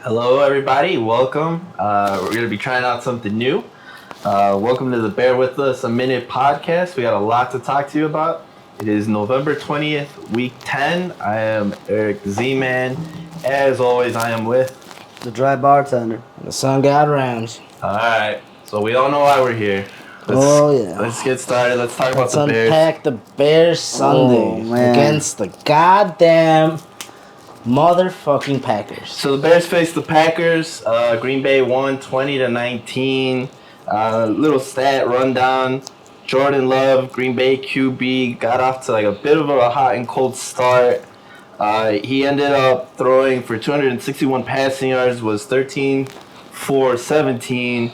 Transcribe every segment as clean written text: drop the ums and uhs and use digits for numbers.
Hello, everybody. Welcome. We're going to be trying out something new. Welcome to the Bear With Us a Minute podcast. We got a lot to talk to you about. It is November 20th, week 10. I am Eric Z-Man. As always, I am with the dry bartender. The sun god Rams. All right. So we all know why we're here. Let's get started. Let's talk about the Bears. Let's unpack the Bears Sunday against the goddamn motherfucking Packers. So the Bears faced the Packers. Green Bay won 20-19. Little stat rundown. Jordan Love, Green Bay QB, got off to like a bit of a hot and cold start. He ended up throwing for 261 passing yards, was 13 for 17.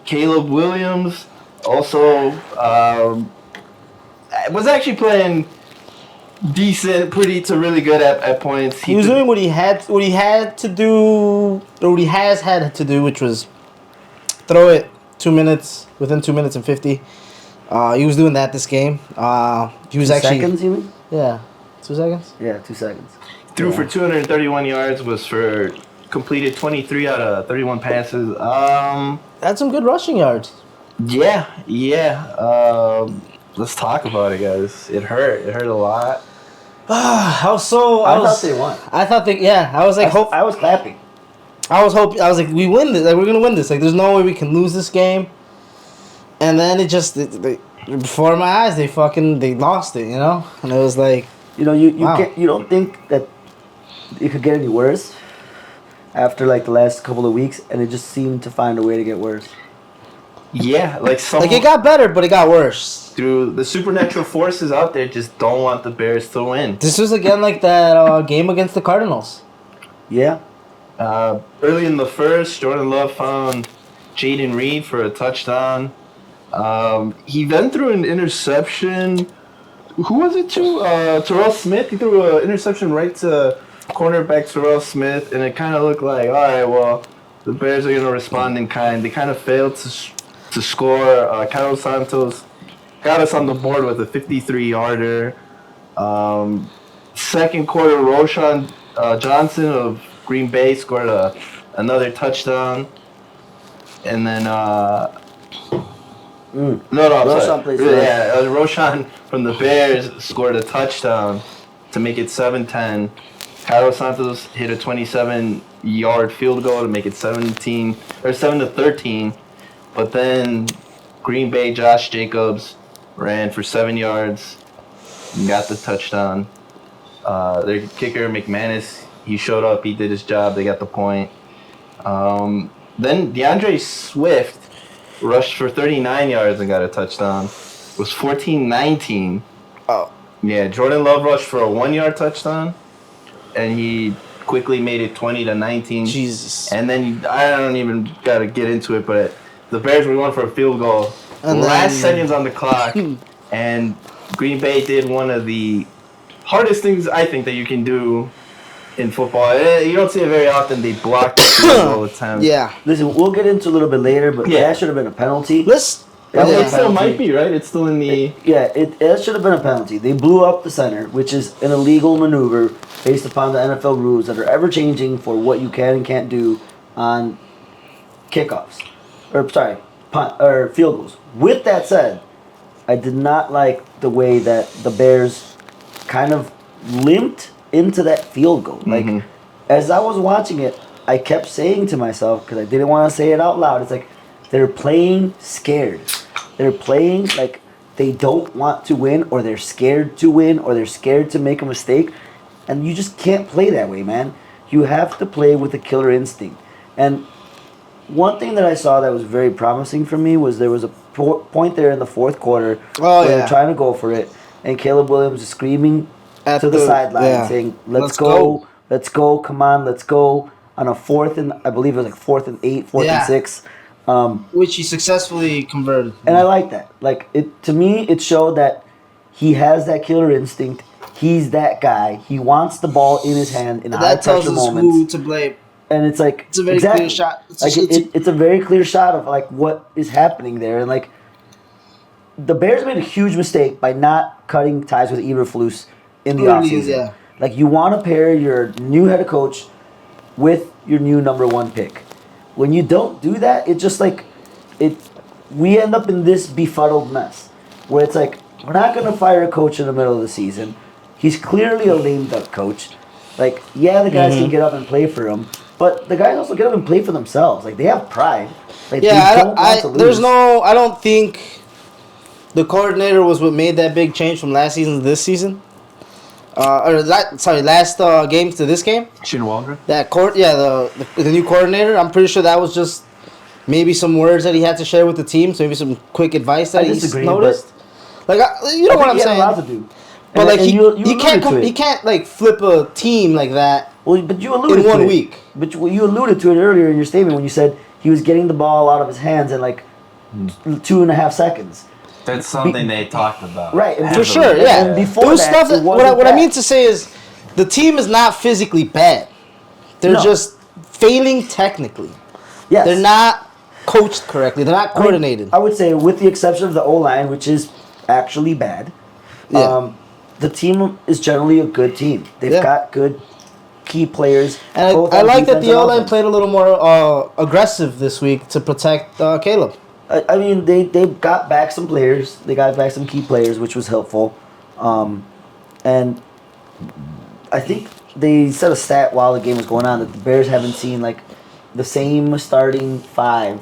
Caleb Williams also was actually playing decent, pretty to really good at points. He was doing what he had to do, or what he has had to do, which was throw it within 2 minutes and 50. He was doing that this game. He was 2 actually seconds, you mean? Yeah, 2 seconds. Yeah, 2 seconds. Threw for 231 yards. Completed 23 out of 31 passes. Had some good rushing yards. Yeah. Let's talk about it, guys. It hurt. It hurt a lot. I thought they won. I thought they. Yeah, I was like, I was clapping. I was like, we win this. Like, we're gonna win this. Like, there's no way we can lose this game. And then before my eyes, they lost it. You know, and it was like, you don't think that it could get any worse after like the last couple of weeks, and it just seemed to find a way to get worse. Yeah, like it got better, but it got worse. Through the supernatural forces out there, just don't want the Bears to win. This was again like that game against the Cardinals. Yeah. Early in the first, Jordan Love found Jaden Reed for a touchdown. He then threw an interception. Who was it to? Terrell Smith. He threw an interception right to cornerback Terrell Smith, and it kind of looked like, all right, well, the Bears are going to respond in kind. They kind of failed to score. Carlos Santos got us on the board with a 53-yarder. Second quarter, Roshan Johnson of Green Bay scored another touchdown. And then, Roshan from the Bears scored a touchdown to make it 7-10. Carlos Santos hit a 27-yard field goal to make it 7-13. But then Green Bay Josh Jacobs ran for 7 yards and got the touchdown. Their kicker McManus, he showed up, he did his job, they got the point. Then DeAndre Swift rushed for 39 yards and got a touchdown. It was 14-19. Oh. Yeah, Jordan Love rushed for a 1-yard touchdown, and he quickly made it 20-19. Jesus. And then I don't even got to get into it, but the Bears were going for a field goal. And last seconds on the clock, and Green Bay did one of the hardest things I think that you can do in football. You don't see it very often. They blocked the field goal attempt. Yeah. Listen, we'll get into a little bit later, but that should have been a penalty. It still might be, right? It's still in the... It should have been a penalty. They blew up the center, which is an illegal maneuver based upon the NFL rules that are ever-changing for what you can and can't do on kickoffs. Punt or field goals. With that said, I did not like the way that the Bears kind of limped into that field goal. Mm-hmm. Like, as I was watching it, I kept saying to myself, because I didn't want to say it out loud, it's like, they're playing scared. They're playing like they don't want to win, or they're scared to win, or they're scared to make a mistake. And you just can't play that way, man. You have to play with a killer instinct. And one thing that I saw that was very promising for me was there was a point there in the fourth quarter where they're trying to go for it, and Caleb Williams is screaming to the sideline saying, let's go, come on, let's go, on a fourth and, I believe it was like 4th and 8, 4th and 6. Which he successfully converted. And I like that. Like, to me, it showed that he has that killer instinct. He's that guy. He wants the ball in his hand in high pressure moments. That tells us who to blame. And it's like, it's a very clear shot. It's a very clear shot of like what is happening there. And like, the Bears made a huge mistake by not cutting ties with Eberflus in the offseason. Yeah. Like, you want to pair your new head coach with your new number one pick. When you don't do that, it just like it. We end up in this befuddled mess where it's like we're not gonna fire a coach in the middle of the season. He's clearly a lame duck coach. Like, yeah, the guys can get up and play for him, but the guys also get up and play for themselves. Like, they have pride. Like, Yeah, they don't want to lose. there's no. I don't think the coordinator was what made that big change from last season to this season. Last game to this game. Shin Waldron? The new coordinator. I'm pretty sure that was just maybe some words that he had to share with the team. So maybe some quick advice that he's noticed. Like you know what I'm he had saying. a lot to do. But like you he can't like flip a team like that. Well, but you alluded in to 1 it. week. But you alluded to it earlier in your statement when you said he was getting the ball out of his hands in like 2.5 seconds. That's something they talked about. Right, and For sure, yeah. And before There was that, stuff it wasn't what I that. mean to say is, the team is not physically bad. They're No. just failing technically. Yes. They're not coached correctly. They're not coordinated. I would say, with the exception of the O-line, which is actually bad, Yeah. the team is generally a good team. They've Yeah. got good key players. And both I on like that defense the and O-line offense. played a little more aggressive this week to protect Caleb. I mean, they got back some players. They got back some key players, which was helpful. And I think they set a stat while the game was going on that the Bears haven't seen like the same starting five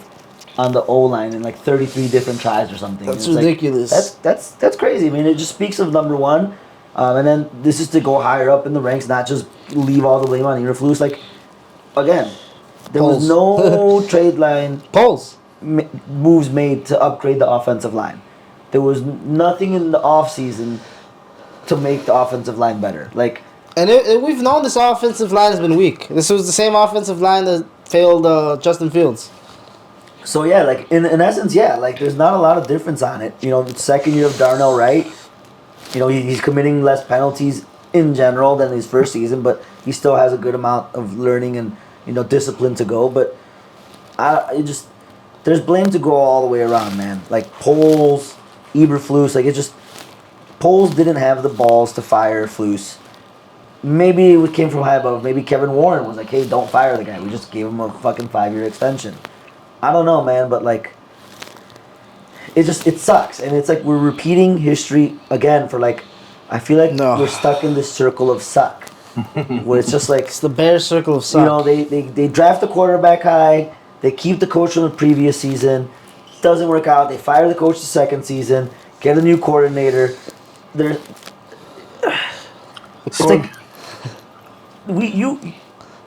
on the O-line in like 33 different tries or something. That's And it's ridiculous. Like, that's crazy. I mean, it just speaks of number one. And then this is to go higher up in the ranks, not just leave all the blame on Eberflus. Like, again, there was no trade line Polls. moves made to upgrade the offensive line. There was nothing in the offseason to make the offensive line better. Like, And we've known this offensive line has been weak. This was the same offensive line that failed Justin Fields. so yeah, like in essence, yeah, like there's not a lot of difference on it. You know, the second year of Darnell Wright, you know, he's committing less penalties in general than his first season, but he still has a good amount of learning and, you know, discipline to go. But there's blame to go all the way around, man. Like Poles, Eberflus, like Poles didn't have the balls to fire Flus. Maybe it came from high above. Maybe Kevin Warren was like, hey, don't fire the guy. We just gave him a fucking 5-year extension. I don't know, man, but like, it sucks. And it's like we're repeating history again for like, I feel like we're stuck in this circle of suck. Where it's just like, It's the Bears circle of suck. you know, they draft the quarterback high, they keep the coach from the previous season, doesn't work out, they fire the coach the second season, get a new coordinator. It's like They you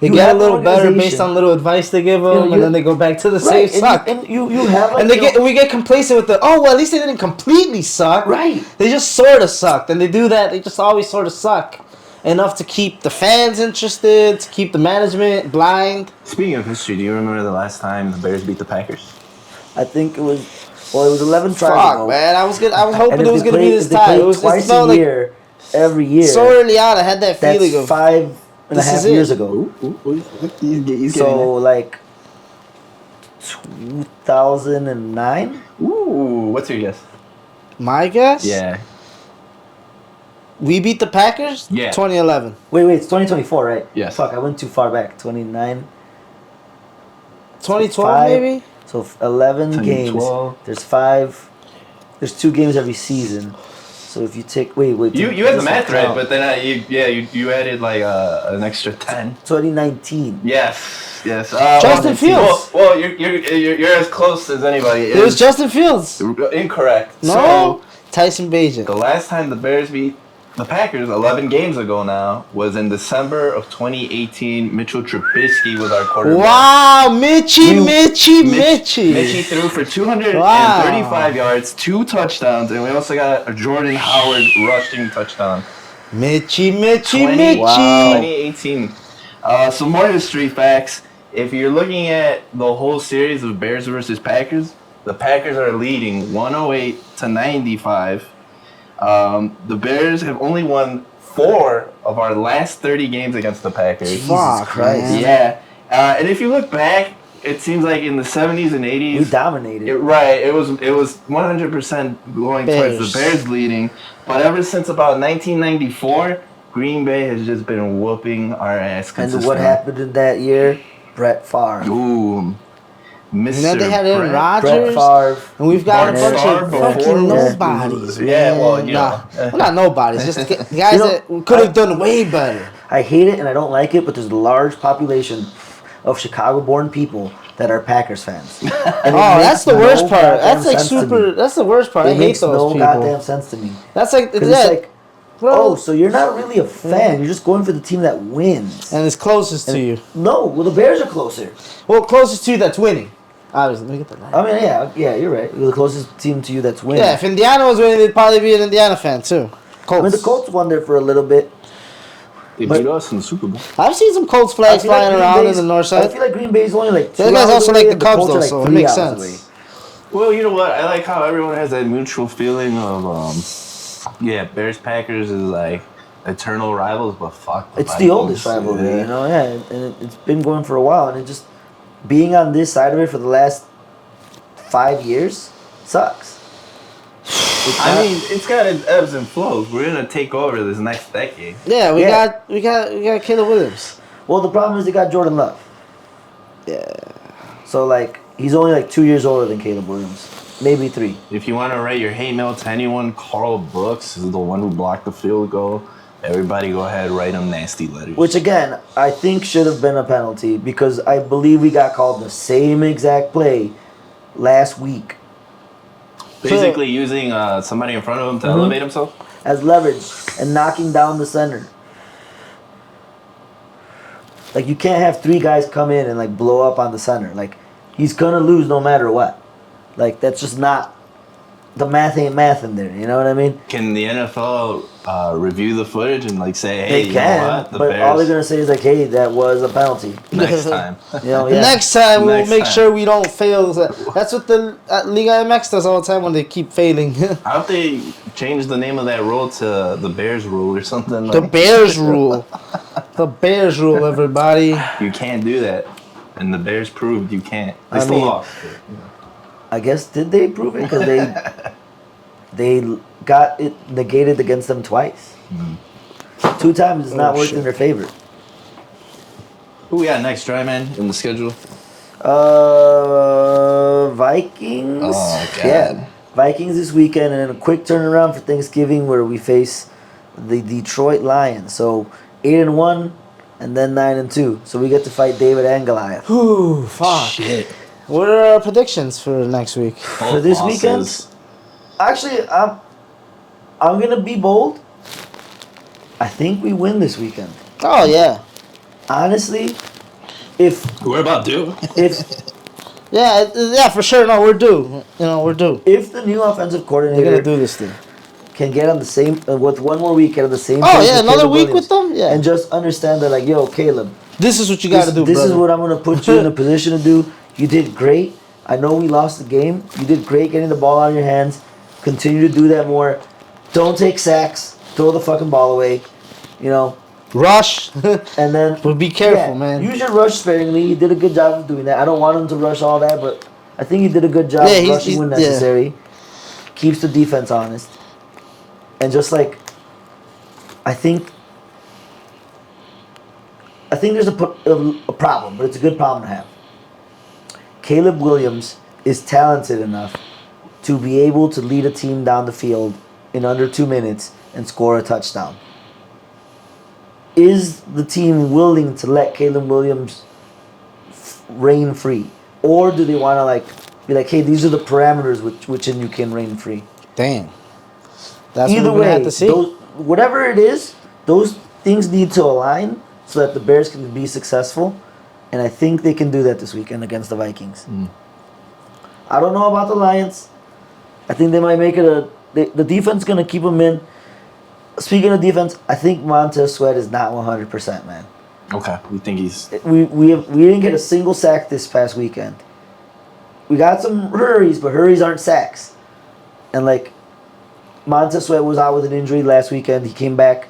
get a have an little better based organization. on little advice they give them, and then they go back to the same Right, suck. and you have like, And we get complacent with at least they didn't completely suck. Right. They just sort of sucked, and they do that. They just always sort of suck. Enough to keep the fans interested, to keep the management blind. Speaking of history, do you remember the last time the Bears beat the Packers? I think it was 11 tries Fuck, ago. man. I was And hoping if it was they gonna be play- this if they time. play It twice felt a like year, every year. so early on. I had that feeling That's of 5.5 is it. years ago. He's So like 2009. Ooh, what's your guess? my guess. Yeah. We beat the Packers. Yeah. 2011. Wait, it's 2024, right? Yes. Fuck, I went too far back. 29. 2012 5. maybe. So 11 games. 2012. There's 5. There's 2 games every season. So if you take wait. You had the this math will right, count. but then you added like an extra 10. 2019. Yes. Justin Fields. Well, you're as close as anybody. It was Justin Fields. Incorrect. No. So, Tyson Bagent. the last time the Bears beat the Packers, 11 games ago now, was in December of 2018. Mitchell Trubisky was our quarterback. Wow, Mitchie. Mitchie threw for 235 yards, 2 touchdowns, and we also got a Jordan Howard rushing touchdown. Mitchie. 2018. Some more history facts. If you're looking at the whole series of Bears versus Packers, the Packers are leading 108-95. The Bears have only won 4 of our last 30 games against the Packers. Fuck, Christ. man. Yeah. And if you look back, it seems like in the 70s and 80s, We dominated. it was 100% going towards Bears. the Bears leading. But ever since about 1994, Green Bay has just been whooping our ass And consistently. what happened in that year? Brett Favre. Ooh, Mr. You know they had Aaron Brett. Brett Rodgers, Favre. and we've got a Bart bunch Starr of before fucking was- nobodies. Yeah, well, man. you Nah. know. Well, not nobodies, just the guys You know, that could have done way better. I hate it and I don't like it, but there's a large population of Chicago-born people that are Packers fans. And it Oh, makes that's the worst no part. goddamn That's like sense to super. me. That's the worst part. I It hate makes those no people. goddamn sense to me. That's like Because yeah, it's like, bro. oh, so you're not really a fan. You're just going for the team that wins. And it's closest to you. No, well, the Bears are closer. Well, closest to you that's winning. Obviously, let me get the line. I mean, yeah, you're right. You're the closest team to you that's winning. Yeah, if Indiana was winning, they'd probably be an Indiana fan too. Colts. I mean, the Colts won there for a little bit. They But- beat us in the Super Bowl. I've seen some Colts I flags feel like flying Green around in Bay's- the north I side. feel like Green Bay's only like 2 Those guys hours also away, like the and Cubs, Colts are though, like so it 3 makes hours sense. away. Well, you know what? I like how everyone has that mutual feeling of, yeah, Bears Packers is like eternal rivals, but fuck. It's the oldest rivalry, you know. Yeah, and it's been going for a while, and it just being on this side of it for the last 5 years sucks. It's I not- mean, it's got its ebbs and flows. We're gonna take over this next decade. Yeah, we Yeah. got Caleb Williams. well, the problem is they got Jordan Love, Yeah. so like he's only like 2 years older than Caleb Williams, maybe 3. If you want to write your hate mail to anyone, Carl Brooks is the one who blocked the field goal. Everybody go ahead, write him nasty letters. Which again, I think should have been a penalty because I believe we got called the same exact play last week basically using somebody in front of him to elevate himself. as leverage and knocking down the center. Like you can't have 3 guys come in and like blow up on the center. Like he's gonna lose no matter what. Like that's just not the math ain't math in there. You know what I mean? Can the NFL review the footage and like say, hey, They you can, know what? The but Bears all they're gonna say is like, "Hey, that was a penalty." next time. You know, yeah. Next time we'll Next make time. sure we don't fail. That's what the Liga MX does all the time when they keep failing. How about they change the name of that rule to the Bears rule or something? The Like, Bears rule. The Bears rule, everybody. you can't do that, and the Bears proved you can't. They I still mean- lost. I guess did they prove it because they got it negated against them twice. 2 times it's not Oh, worked shit. in their favor. Who we got next, Dry Man, in the schedule? Vikings. Oh, God. Yeah, Vikings this weekend, and then a quick turnaround for Thanksgiving where we face the Detroit Lions. So 8-1, and then 9-2. So we get to fight David and Goliath. Whew, fuck. Shit. What are our predictions for next week? For this weekend? Actually, I'm gonna be bold. I think we win this weekend. Oh yeah, Honestly, if We're about due. yeah, for sure. No, we're due. You know, we're due. if the new offensive We're gonna coordinator do this thing. can get on the same with one more week, get on the same. Oh page yeah, with another Caleb week Williams, with them. Yeah, and just understand that, like, yo, Caleb, this is what you got to do, this brother. is what I'm gonna put you in a position to do. You did great. I know we lost the game. You did great getting the ball out of your hands. Continue to do that more. Don't take sacks. Throw the fucking ball away. You know, Rush. and then. But be careful, Yeah, man. Use your rush sparingly. You did a good job of doing that. I don't want him to rush all that, but I think he did a good job Yeah, of he's- rushing when yeah. necessary. Keeps the defense honest. And just like, I think there's a problem, but it's a good problem to have. Caleb Williams is talented enough to be able to lead a team down the field in under 2 minutes and score a touchdown. Is the team willing to let Caleb Williams reign free? Or do they want to be like, hey, these are the parameters within you can reign free? Damn. That's Either what we're way, gonna have to see. whatever it is, those things need to align so that the Bears can be successful. And I think they can do that this weekend against the Vikings. I don't know about the Lions. I think they might make it the defense is going to keep them in. Speaking of defense, I think Montez Sweat is not 100%, man. Okay, we think he's. We didn't get a single sack this past weekend. We got some hurries, but hurries aren't sacks. And like Montez Sweat was out with an injury last weekend. He came back,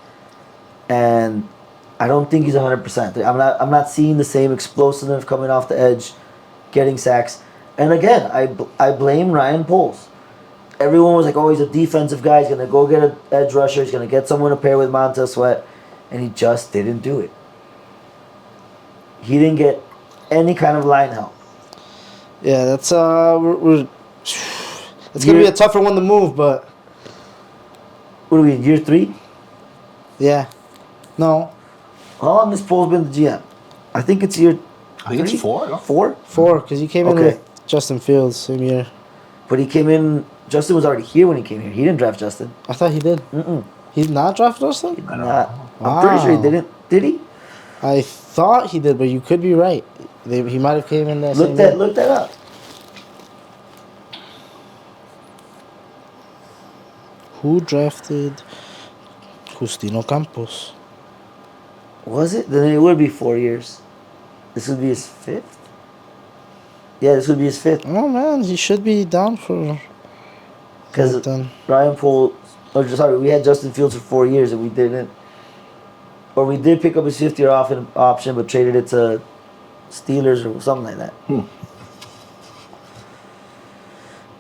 and I don't think he's 100%. I'm not seeing the same explosiveness coming off the edge, getting sacks. And again, I blame Ryan Poles. Everyone was like, oh, he's a defensive guy. He's going to go get an edge rusher. He's going to get someone to pair with Montez Sweat. And he just didn't do it. He didn't get any kind of line help. Yeah, that's we're it's gonna be a tougher one to move, but What are we in year 3? yeah, no, How long has Poles been the GM? I think it's year I think it's 4. No? 4. 4 because he came in Okay. with Justin Fields same year. But he came in. Justin was already here when he came here. He didn't draft Justin. I thought he did. He did not draft Justin. He did not. I'm pretty sure he Wow. didn't. Did he? I thought he did, but you could be right. He might have came in that same year. Look that up. Who drafted Justino Campos? Was it? Then it would be 4 years. This would be his 5th. Yeah, this would be his 5th. Oh man, he should be down for Because it then. Ryan Poles. Oh, sorry, we had Justin Fields for 4 years and we didn't. Or we did pick up his 5th year option, but traded it to Steelers or something like that.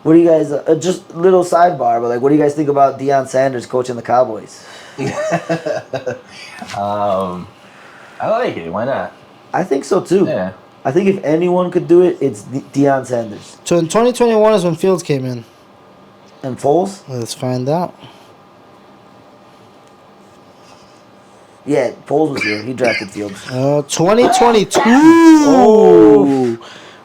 What do you guys? Just a little sidebar, but like, what do you guys think about Deion Sanders coaching the Cowboys? I like it. Why not? I think so too. Yeah. I think if anyone could do it, it's Deion Sanders So in 2021 is when Fields came in. and Foles. Let's find out. Yeah, Foles was here. He drafted Fields. 2022. Oh.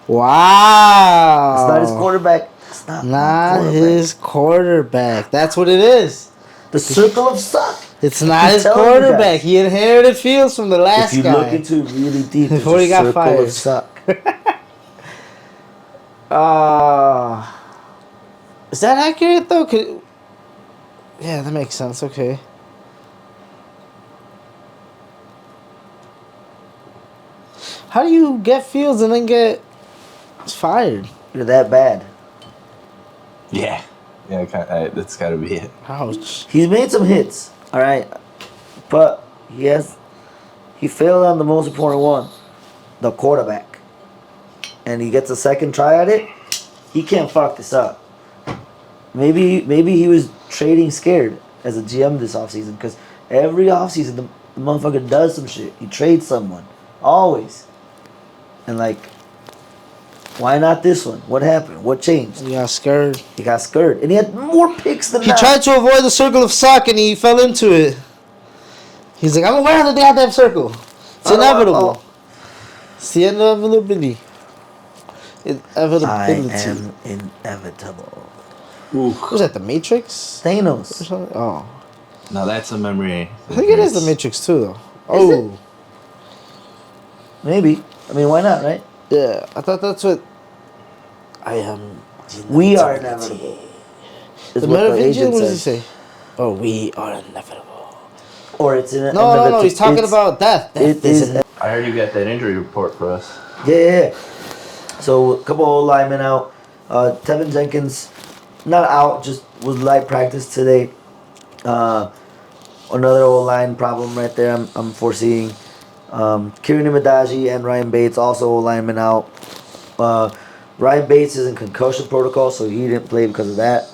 Wow. It's not his quarterback. It's not Not quarterback. his quarterback. That's what it is. The circle of suck. It's not I'm his telling you quarterback. guys. He inherited Fields from the last If you guy. look into it really deep, it's Before a he got circle fired. of suck. Is that accurate though? Yeah, that makes sense. Okay. How do you get Fields and then get fired? You're that bad. Yeah. Yeah, that's got to be it. Ouch. He's made some hits, all right, but he failed on the most important one, the quarterback, and he gets a second try at it. He can't fuck this up. Maybe he was trading scared as a GM this offseason because every offseason the motherfucker does some shit. He trades someone always, and like, why not this one? What happened? What changed? He got scared. He got scared, and he had more picks than He that. tried to avoid the circle of suck and he fell into it. He's like, I'm aware of the goddamn circle. It's inevitable. It's the inevitability. I Inevitability. am inevitable. What was that, the Matrix? Or Thanos. something? Oh. Now that's a memory. I think it is the Matrix too, though. Oh. Maybe. I mean, why not, right? Yeah, I thought that's what. I am. We are inevitable. Is The what the Merovingian, agent what does he says. say? Oh, we are inevitable. Or it's No, he's talking about death. Death It is. I heard you got that injury report for us. Yeah. So a couple old linemen out. Tevin Jenkins, not out, just was light practice today. Another old line problem right there. I'm foreseeing. Kieran Imadaji and Ryan Bates also old linemen out. Ryan Bates is in concussion protocol, so he didn't play because of that.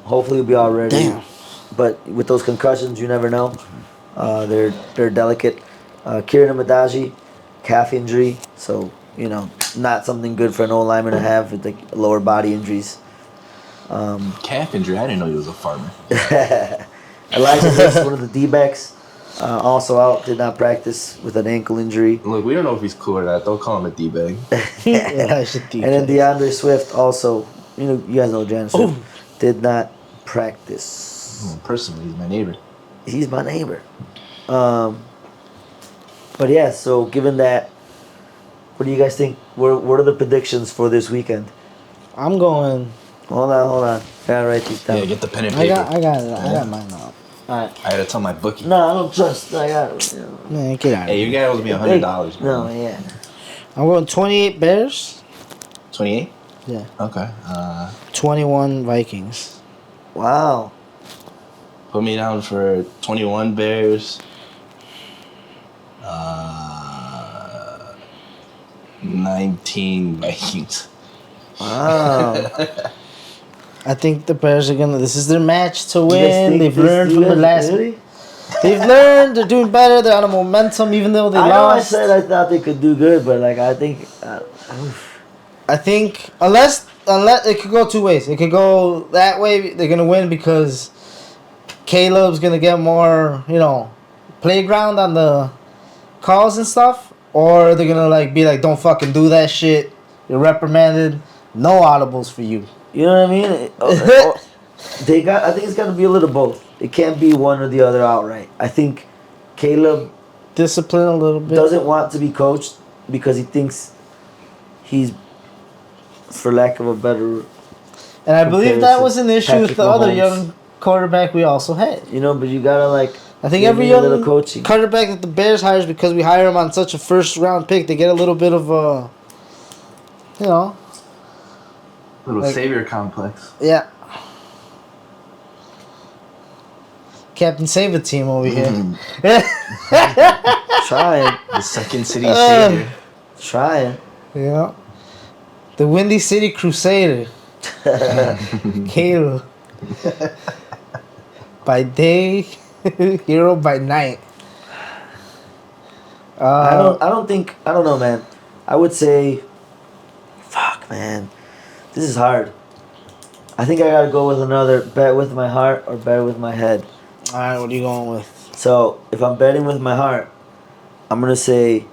Hopefully he'll be all ready. Damn. But with those concussions, you never know. They're delicate. Kieran Imadaji, calf injury, so not something good for an old lineman to have with like lower body injuries. Calf injury. I didn't know he was a farmer. Elijah Hicks, one of the D-backs, also out, did not practice with an ankle injury. Look, we don't know if he's cool or not. Don't call him a D-bag. Yeah, I should And then DeAndre Swift also, you guys know DeAndre Swift, did not practice. Personally, he's my neighbor. He's my neighbor. But yeah, so given that, what do you guys think? What are the predictions for this weekend? I'm going. Hold on. Gotta write these down. Yeah, get the pen and I paper. got mine now. Alright. I had to tell my bookie. No, I don't trust. I got it. Man, get out of Hey, here. you guy owes me $100. No, yeah. I'm going 28 Bears. 28? Yeah. Okay. 21 Vikings. Wow. Put me down for 21 Bears. 19 Vikings. Wow. I think the Bears are gonna. This is their match to You guys win. think They've this- learned you from the guys- last. really? They've learned. They're doing better. They're on a momentum, even though they I know I lost. said I thought they could do good, but like I think, I think unless it could go two ways. It could go that way. They're gonna win because Caleb's gonna get more, playground on the calls and stuff, or they're gonna be like, don't fucking do that shit. You're reprimanded. No audibles for you. you know what I mean? I think it's got to be a little both. It can't be one or the other outright. I think Caleb Discipline a little bit. doesn't want to be coached because he thinks he's, for lack of a better, And I believe that was an issue with Patrick the other Mahomes. young quarterback we also had. but you gotta I think give every me a little young coaching. quarterback that the Bears hires, because we hire him on such a first round pick, they get a little bit of a, Little Like- savior complex. yeah. Captain Save a Team over here. Trying, The second city savior. trying. Yeah. The Windy City Crusader. Caleb. By day, hero by night. I don't know, man. I would say, fuck, man, this is hard. I think I gotta go with another bet with my heart or bet with my head. Alright, what are you going with? So if I'm betting with my heart, I'm gonna say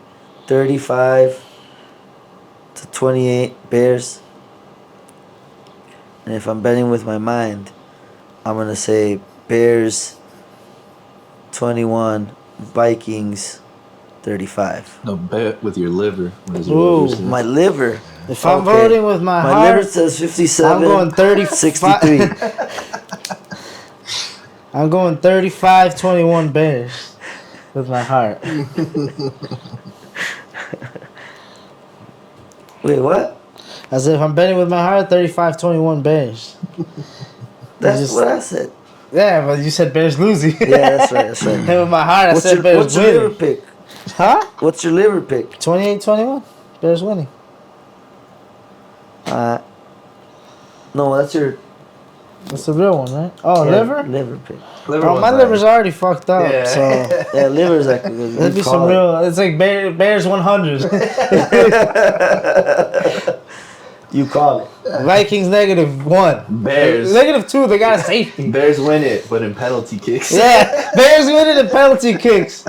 35-28 Bears. And if I'm betting with my mind, I'm gonna say Bears 21, Vikings 35. No, bet with your liver. What is it? Ooh, What is it? My liver. If I'm Okay. voting with my My heart, liver says 57. I'm going 63. I'm going 35-21 Bears with my heart. Wait, what? As if I'm betting with my heart, 35-21 Bears. That's just- what I said. Yeah, but you said Bears losing. Yeah, that's right. That's right. And with my heart, I What's said your, Bears what's your liver winning. pick? Huh? What's your liver pick? 28-21. Bears winning. No, that's your That's the real one, right? Oh, liver? Liver pick. Bro, my liver's already fucked up, Yeah. so Yeah, liver's like a good. that'd be some real. It's like Bears 100, You call it. Vikings -1, Bears. -2. They got a safety. Bears win it, but in penalty kicks. Yeah, Bears winning the penalty kicks,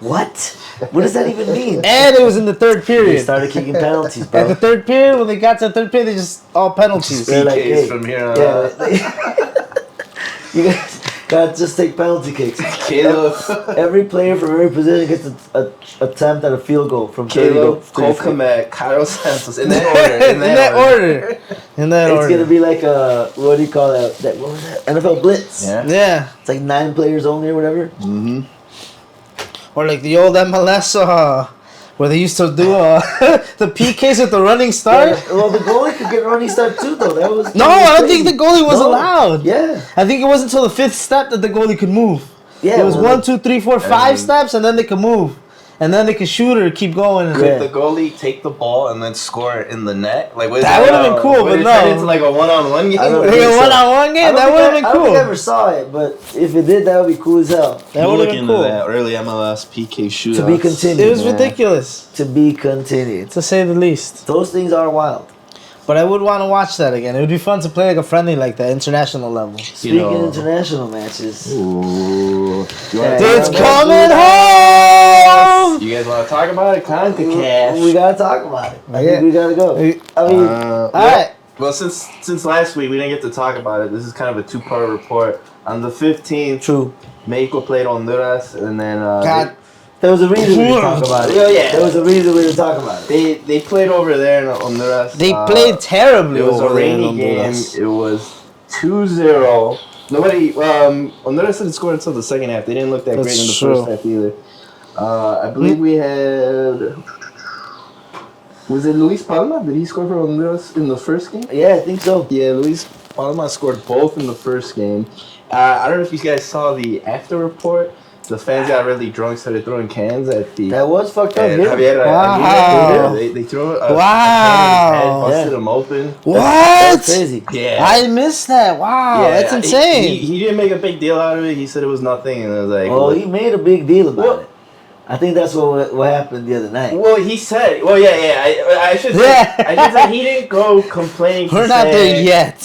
What? What does that even mean? and it was in the third They period. started kicking penalties, At the bro. third period, when they got to the third period, they just all penalties. They're like, PKs hey, from here on yeah, out. you guys gotta just take penalty kicks. Caleb, Every player from every position gets a attempt at a field goal from 30 to Cole 30 feet. Komet, Kyle Santos, in that order. In that order. In that It's order. gonna be like a, what do you call that? What was that? NFL Blitz. Yeah. Yeah. It's like 9 players only or whatever. Mm-hmm. Or like the old MLS, where they used to do the PKs with the running start. Yeah, well, the goalie could get a running start too, though. That was No, I don't think the goalie was No. allowed. Yeah, I think it wasn't until the 5th step that the goalie could move. yeah. It was well, 1, 2, 3, 4, 5 steps, and then they could move, and then they could shoot or keep going. Yeah. Could the goalie take the ball and then score it in the net? Like, what is That it? would've been cool, Would but it no. turn into like a one-on-one game? I don't Like think a so. one-on-one I game, don't that think would have I been don't think I cool. ever saw it, but if it did, that would be cool as hell. That would look have been into cool. that early MLS PK shootouts. To be continued. It was man. ridiculous, To be continued. to say the least. Those things are wild. But I would want to watch that again. It would be fun to play like a friendly like that, international level. Speaking know- international matches, Ooh. You Yeah. want It's Yeah. coming home! You guys want to talk about it? we CONCACAF. gotta talk about it. I Yeah. think we gotta go. Hey, I mean, Alright. Well, since last week we didn't get to talk about it, this is kind of a two-part report. On the 15th, true. Mexico played Honduras, and then God. There was a reason we didn't talk about it. Yeah, yeah. There was a reason we didn't talk about it. they played over there in Honduras. They played terribly It was a over there in rainy game. Honduras. It was 2-0. Nobody. Honduras didn't score until the second half. They didn't look that That's great in the true. first half either. I believe we had. Was it Luis Palma? Did he score for Honduras in the first game? Yeah, I think so. Yeah, Luis Palma scored both in the first game. I don't know if you guys saw the after report. the fans got really drunk, started throwing cans at the. That was fucked up. And Yeah. Javier Wow. Aguirre, they threw a Wow. can in his head, busted Yeah. him open. What? That's crazy. Yeah. I missed that. Wow, that's insane. He didn't make a big deal out of it. He said it was nothing, and I was like, Oh, he made a big deal about Well- it. I think that's what happened the other night. well, he said, well, yeah. I should say, Yeah. I should say he didn't go complaining. We're to not say, there yet.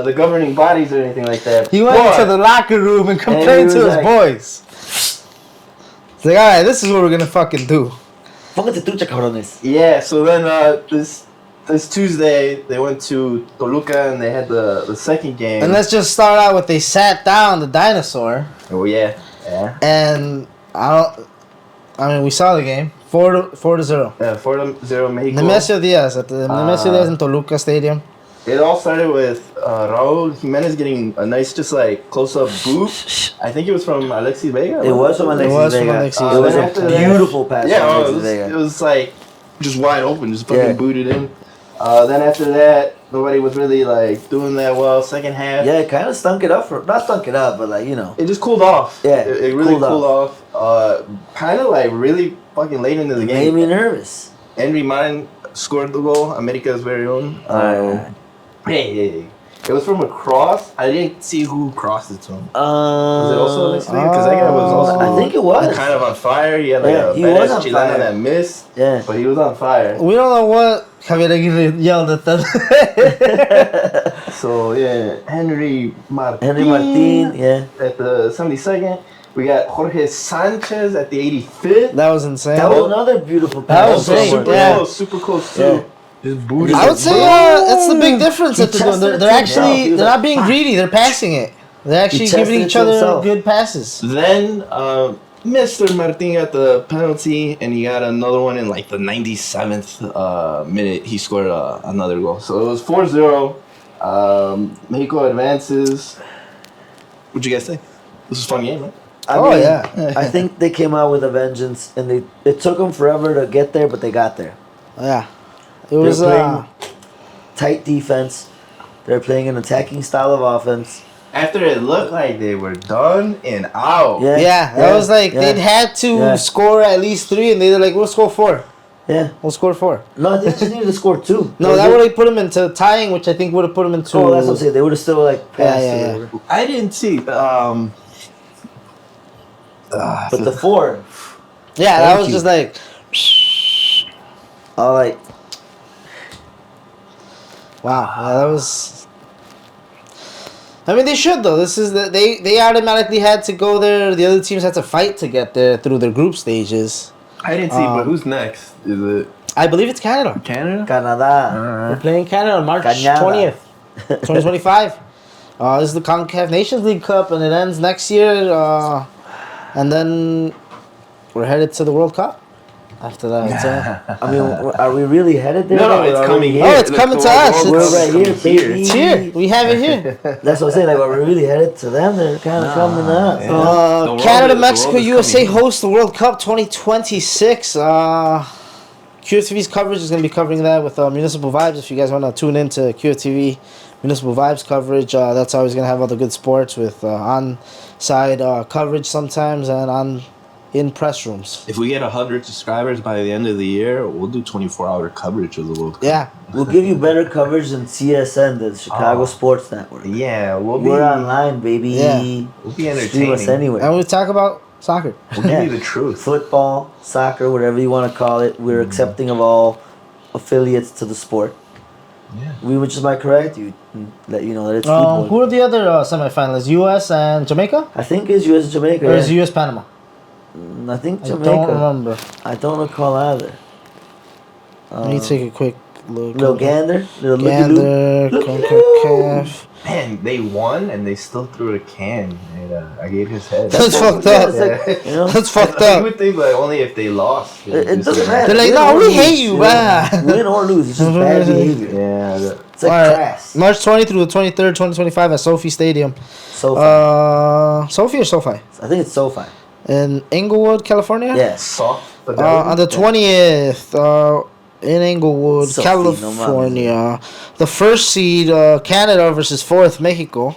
The governing bodies or anything like that. He went But- to the locker room and complained he to was his like- boys. It's like, all right, this is what we're gonna fucking do. Póngate trucha, cabrones. Yeah, so then this Tuesday they went to Toluca and they had the second game. And let's just start out with they sat down the dinosaur, oh yeah. and I mean, we saw the game 4-0. 4-0 Mexico. Nemesio Diaz at the Nemesio Diaz in Toluca Stadium. It all started with Raul Jimenez getting a nice, just like close-up boot. I think it was from Alexis Vega. It was from Alexis It was from Vega. Alexis It was Vega. a After that- beautiful pass Yeah, from it Alexis was, Vega. it was like just wide open, just fucking Yeah. booted in. Then after that, nobody was really like doing that well. Second half, Yeah, it kind of stunk it up not stunk it up, but like, you know. it just cooled off. Yeah, it really cooled cooled off. Kind of like really fucking late into the It made game. me nervous. Henry Martin scored the goal, America's very own. Alright. Hey. It was from a cross. I didn't see who crossed it to him. Was Was it also Alexis Vega? Because that guy was also I think it was. kind of on fire. He had like Yeah, a he was badass on Chilena fire. that missed, Yeah. but he was on fire. We don't know what Javier Aguirre yelled at them. So yeah, Henry Martin. Henry Martin, yeah. At the 72nd. We got Jorge Sanchez at the 85th. That was insane. That was another beautiful That pass. was Also great, super yeah. close, super close too. Yeah. Just booted. I would say it's the big difference He that they're doing. tested They're it actually himself. He was they're like, not being greedy. They're passing it. They're actually tested giving it each to other himself. good passes. Then Mr. Martin got the penalty, and he got another one in like the 97th minute. He scored another goal. So it was 4-0. Mexico advances. What'd you guys think? This was a fun game, right? I Oh, mean, yeah. I think they came out with a vengeance, and it took them forever to get there, but they got there. Yeah, it was. They're playing tight defense. They're playing an attacking style of offense. After it looked like they were done and out. Yeah, Yeah, that was like yeah. they'd had to Yeah. score at least 3, and they were like, "We'll score 4. Yeah. We'll score 4." No, I think they just needed to score 2. No, that would have put them into tying, which I think would have put them into. Oh, that's what I'm saying. They would have still like passed. Yeah, or yeah, whatever. I didn't see. But the 4, Yeah, that Thank was you. just like. all right. Wow, yeah, that was. I mean, they should though. This is they automatically had to go there. The other teams had to fight to get there through their group stages. I didn't see, but who's next? Is it I believe it's Canada. Canada? Canada. They're playing Canada on March Cañada. 20th, 2025. This is the CONCACAF Nations League Cup, and it ends next year. And then we're headed to the World Cup after that. So. I mean, are we really headed there? No, Or it's are we coming here? here. Oh, it's coming to us. We're It's- right here, baby. It's here. We have it here. That's what I'm saying. Like, are we really headed to them? They're kind of coming to us. Yeah. The world Canada, is- the Mexico, world is USA coming. host the World Cup 2026. QFTV's coverage is going to be covering that with Municipal Vibes. If you guys want to tune in to QFTV Municipal Vibes coverage, that's always going to have all the good sports with on-side coverage sometimes and in press rooms. If we get 100 subscribers by the end of the year, we'll do 24-hour coverage of the World Cup. Yeah. We'll give you better coverage than CSN, the Chicago Oh. Sports Network. Yeah, we'll be. We're online, baby. Yeah. We'll be Stream us entertaining. anywhere. And we talk about soccer. We'll give you the truth. Football, soccer, whatever you want to call it. We're accepting of all affiliates to the sport. Yeah. We would just might correct you, let you know that it's football. Who are the other semifinalists? U.S. and Jamaica? I think it's U.S. and Jamaica. Or is yeah. U.S. Panama? I think I Jamaica. don't remember. I don't recall either. Let me take a quick look. Little gander, little looky-loo. Gander, Looky-loo. CONCACAF. Man, they won and they still threw a can at I gave his head. That's fucked Yeah, up. it's like, you know, That's fucked You up. would think like only if they lost. it doesn't matter. They're like, Win no, or we lose, hate you, know? man. Win or lose, it's just bad behavior. Yeah. It's like Alright. crass. March 20 through the 23rd, 2025 at Sophie Stadium. So far. Sophie or SoFi? I think it's SoFi. In Inglewood, California? Yes. Soft. But On the 20th, in Inglewood, Sophie, no California. The first seed, Canada versus 4th, Mexico.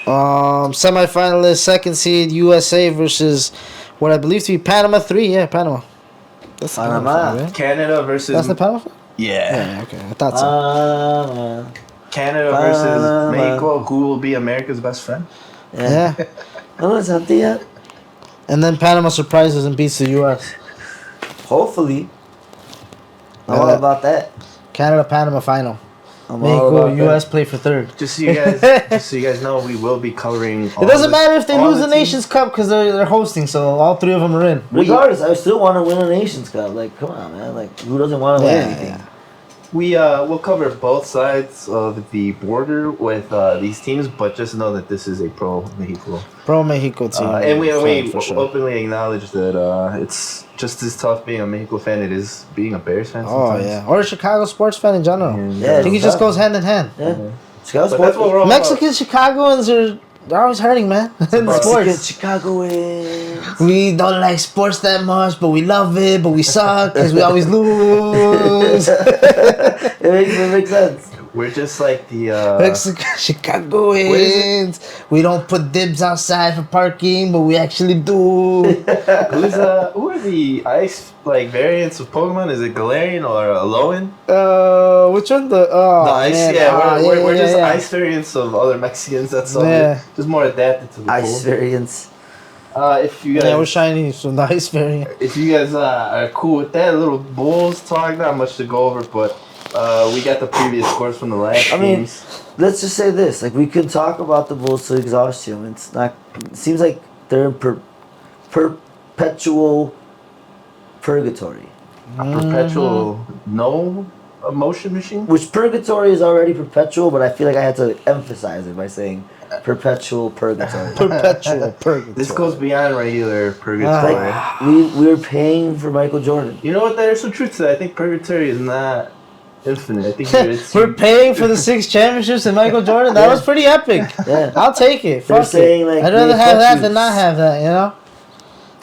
Semifinalist, second seed USA versus what I believe to be Panama 3. Yeah, Panama. That's the Panama. final, right? Canada versus. That's the Panama. Final? Yeah. Yeah, okay. I thought so. Canada Panama. versus Mexico. Who will be America's best friend? Yeah. No, it's empty yet. And then Panama surprises and beats the US. Hopefully. I'm Yeah. all about that. Canada Panama final. I'm all Mexico about US play for third. Just so you guys know, we will be covering. It doesn't matter if they lose the Nations Cup because they're hosting, so all three of them are in. Regardless, I still want to win a Nations Cup. Like, come on, man. Like, who doesn't want to win anything? We'll cover both sides of the border with these teams, but just know that this is a pro Mexico. Pro Mexico team. And we for sure. openly acknowledge that it's just as tough being a Mexico fan it is being a Bears fan. Oh Sometimes. yeah, or a Chicago sports fan in general. Yeah, I think it just goes hand in hand. Yeah. But that's what we're all Mexican Chicagoans they're always hurting, man. In about. sports. Chicagoans. We don't like sports that much, but we love it, but we suck because we always lose. It makes sense. We're just like the Mexican Chicagoans. We don't put dibs outside for parking, but we actually do. who are the ice variants of Pokemon? Is it Galarian or Alolan? Which one? The ice, man. We're just yeah. ice variants of other Mexicans. That's all. Yeah. Just more adapted to the Ice cold. variants. If you guys, Yeah, we're shiny from the ice variant. if you guys are cool with that, a little Bulls talk, not much to go over, but we got the previous scores from the last I mean, games. let's just say this: like, we could talk about the Bulls to exhaustion. It's not. It seems like they're in perpetual purgatory. A perpetual no emotion machine. Which purgatory is already perpetual, but I feel like I had to emphasize it by saying perpetual purgatory. Perpetual purgatory. This goes beyond regular purgatory. Like, we're paying for Michael Jordan. You know what? There's some truth to that. I think purgatory is not infinite. I think it's We're paying for the 6 championships and Michael Jordan. That was pretty epic. Yeah. I'll take it. They're Fuck saying, it. like, I'd rather hey, have fuck that you. than not have that, you know?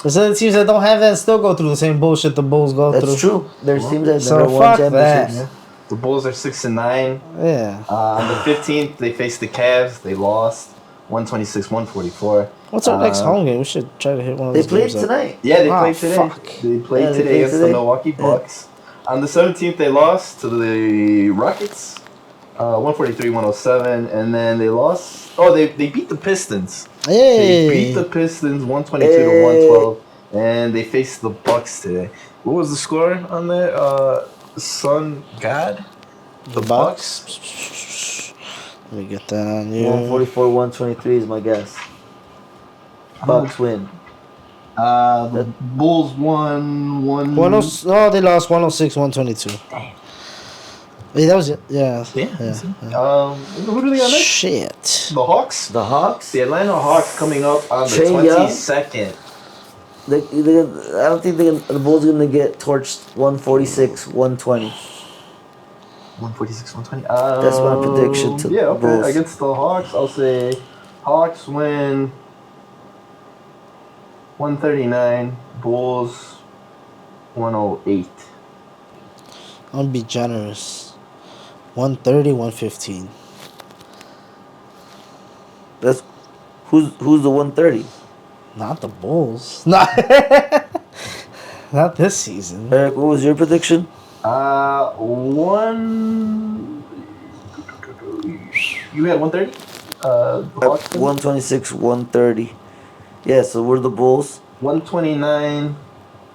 There's other teams that don't have that and still go through the same bullshit the Bulls go through. That's true. There's teams that So never won fuck championships. that. the Bulls are 6-9. Yeah. On the 15th, they faced the Cavs. They lost 126-144. What's our next home game? We should try to hit one of They those played games up. tonight. Yeah, they Ah, played today. fuck. They played Yeah, they today played against the today. Milwaukee Bucks. On the 17th, they lost to the Rockets, 143-107, and then they lost. Oh, they beat the Pistons. They Hey. beat the Pistons 122-112, and they faced the Bucks today. What was the score on that? Sun God? The Bucks? Let me get that on you. 144, 123 is my guess. Bucks win. The Bulls won 10, no, they lost 106, 122. Damn. Hey, that was it. Yeah. Yeah. Yeah. Who do they got next? Shit. The Hawks? The Hawks? The Atlanta Hawks coming up on the Trae Young? 22nd. I don't think the Bulls are going to get torched 146, 120. 146, 120. That's my prediction to yeah, okay. Bulls. Against the Hawks, I'll say Hawks win 139, Bulls 108. I'll be generous. 130, 115. That's who's the 130? Not the Bulls. Not, not this season. Eric, what was your prediction? You had 130? Hawks? 126, 130. Yeah, so we're the Bulls. 129,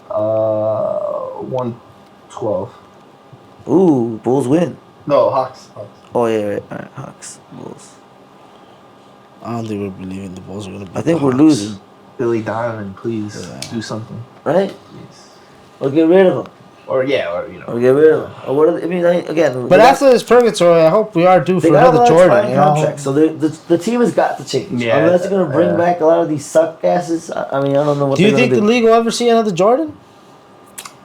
112. Ooh, Bulls win. No, Hawks. Oh yeah, right. All right, Hawks, Bulls. I don't think we're believing the Bulls are going to beat I think the we're Hawks. losing, Billy Donovan, please Yeah. do something. right? Please. Or get rid of them. Or Or get rid of them. Or what? Again. But after this purgatory, I hope we are due they for got a another lot of Jordan. expiring You know? contracts, so the team has got to change. Yeah, Unless they're gonna bring yeah. back a lot of these suck asses. I mean, I don't know what. Do you they're think the gonna do. league will ever see another Jordan?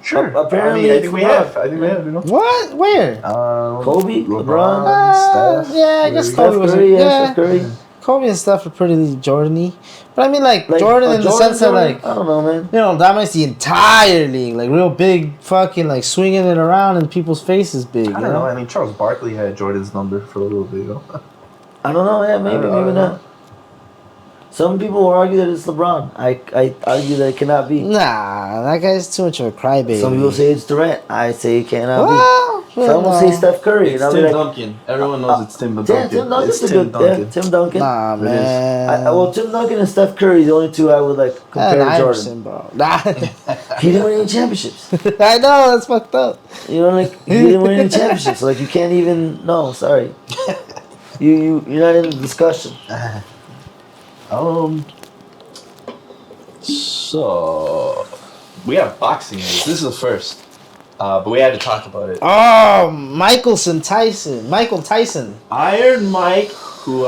Sure. Apparently I it's think we LeBron. have. I think we have, you know. What? Where? Kobe, LeBron, Steph. Yeah, I guess Steph Kobe was. Curry, Yeah, Steph Curry. Kobe and stuff are pretty Jordan-y. But I mean, like Jordan a in the sense that, Jordan? like, I don't know, man. you know, dominates the entire league. Like, real big fucking, like, swinging it around in people's faces big. I don't know. I mean, Charles Barkley had Jordan's number for a little bit ago. I don't know. Yeah, maybe, maybe not. Some people will argue that it's LeBron. I argue that it cannot be. Nah, that guy's too much of a crybaby. Some people say it's Durant. I say it cannot Well, be. Some will say Steph Curry. It's and I'll Tim be like, Duncan. Everyone knows it's Tim yeah, Duncan. Tim Duncan's It's a good. Yeah, Tim Duncan. Nah, is. man. Well, Tim Duncan and Steph Curry, the only two I would like compare And to Jordan. Iverson, bro. Nah. He didn't win any championships. I know, that's fucked up. You know, like he didn't win any championships. Like you can't even. No, sorry. You're not in the discussion. So we have boxing news. This is the first, but we had to talk about it. Oh, Michael Tyson. Iron Mike, who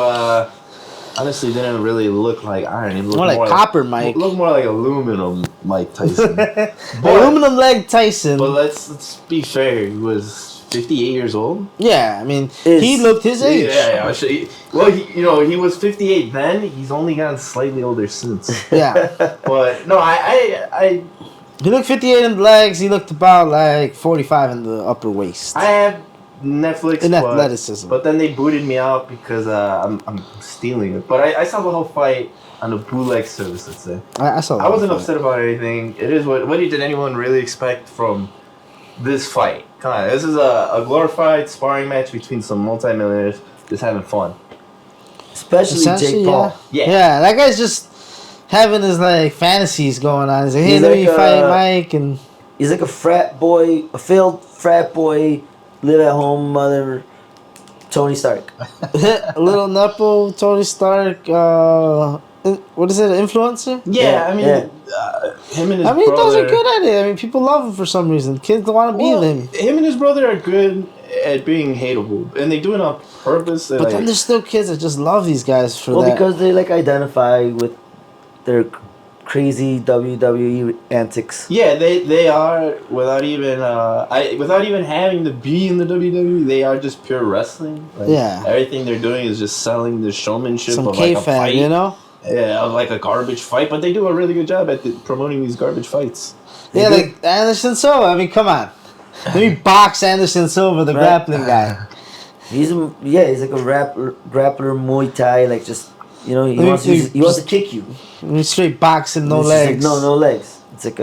honestly didn't really look like iron. He looked More like Copper Mike. Looked more like aluminum Mike Tyson. Aluminum leg Tyson. But let's be fair. He was 58 years old. Yeah, I mean, he looked his age. Yeah. Well, he was 58 then. He's only gotten slightly older since. Yeah. But no, I He looked 58 in the legs. He looked about like 45 in the upper waist. I have Netflix In but, athleticism. but then they booted me out because I'm stealing it. But I saw the whole fight on the bootleg service. Let's say I saw that. I wasn't upset about anything. It is what did anyone really expect from this fight? Come on, this is a glorified sparring match between some multimillionaires just having fun. Especially Essentially, Jake Paul. Yeah, that guy's just having his like fantasies going on. He's like, hey, He's let like me fight Mike, and He's like a frat boy, a failed frat boy, live at home mother, Tony Stark. a little Nepo, Tony Stark. What is it? Influencer? Yeah, I mean, yeah. Him and his I mean, brother. those are good at it. I mean, people love him for some reason. Kids want to be Well, them. him and his brother are good at being hateable, and they do it on purpose. They're But like, then there's still kids that just love these guys for Well, that. because they like identify with their crazy WWE antics. yeah, they are without even having to be in the WWE. They are just pure wrestling. Like, Yeah. everything they're doing is just selling the showmanship Some of like a K-fan, fight. you know? Yeah, of like a garbage fight, but they do a really good job at promoting these garbage fights. Yeah, do. like Anderson Silva. I mean, come on. Let me box Anderson Silva, the Right. grappling guy. He's like a grappler, Muay Thai, like just he wants to kick you. Let me straight boxing, no It's just legs. Like, no legs. It's like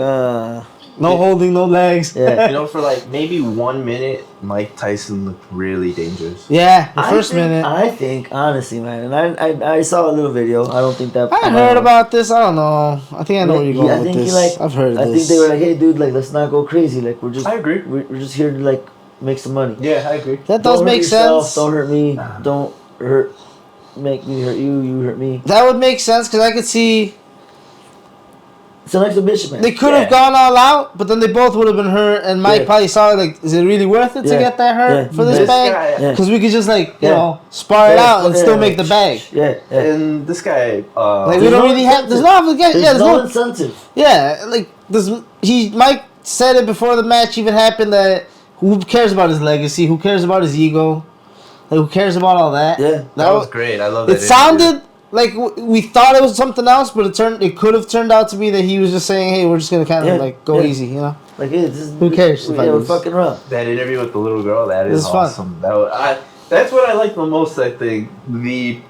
No holding, no legs. yeah. For like maybe 1 minute, Mike Tyson looked really dangerous. Yeah, the first minute. I think honestly, man, and I saw a little video. I don't think that. I heard about this. I don't know. I think I know where you're going I with think this. I've heard of I this. think they were like, hey, dude, like let's not go crazy. Like we're just. I agree. We're just here to like make some money. Yeah, I agree. That does Don't make hurt yourself, sense. Don't hurt me. Don't hurt. Make me hurt you. You hurt me. That would make sense because I could see It's an exhibition, man. they could have gone all out, but then they both would have been hurt. And Mike Yeah. probably saw like, is it really worth it to Yeah. get that hurt Yeah. for this This bag? guy- Yeah. Because we could just like Yeah. spar it Yeah, out and yeah. still make the bag. Yeah. Yeah. And this guy, Like we There's don't no really have. There's incentive. no obligation. Yeah, There's there's no no. incentive. Yeah, like Mike said it before the match even happened that who cares about his legacy? Who cares about his ego? Like who cares about all that? Yeah. that was great. I love that. It sounded like we thought it was something else, but it could have turned out to be that he was just saying, "Hey, we're just gonna kind of Yeah, like go yeah. easy," you know. Like, hey, this is, Who cares if I we're lose? fucking around. that interview with the little girl. That is It's fun. awesome. That's what I like the most. I think the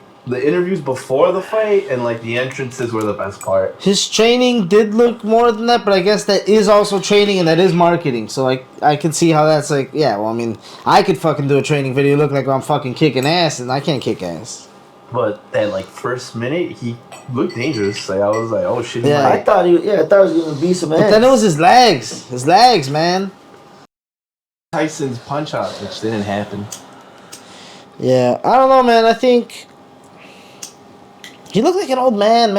interviews before the fight and like the entrances were the best part. His training did look more than that, but I guess that is also training and that is marketing. So like I can see how that's like, yeah. Well, I mean, I could fucking do a training video look like I'm fucking kicking ass, and I can't kick ass. But that like first minute, he looked dangerous. Like I was like, oh shit. he Yeah. might- I thought he was gonna be some ass. But then it was his legs, man. Tyson's punch out, which didn't happen. Yeah, I don't know, man. I think he looked like an old man,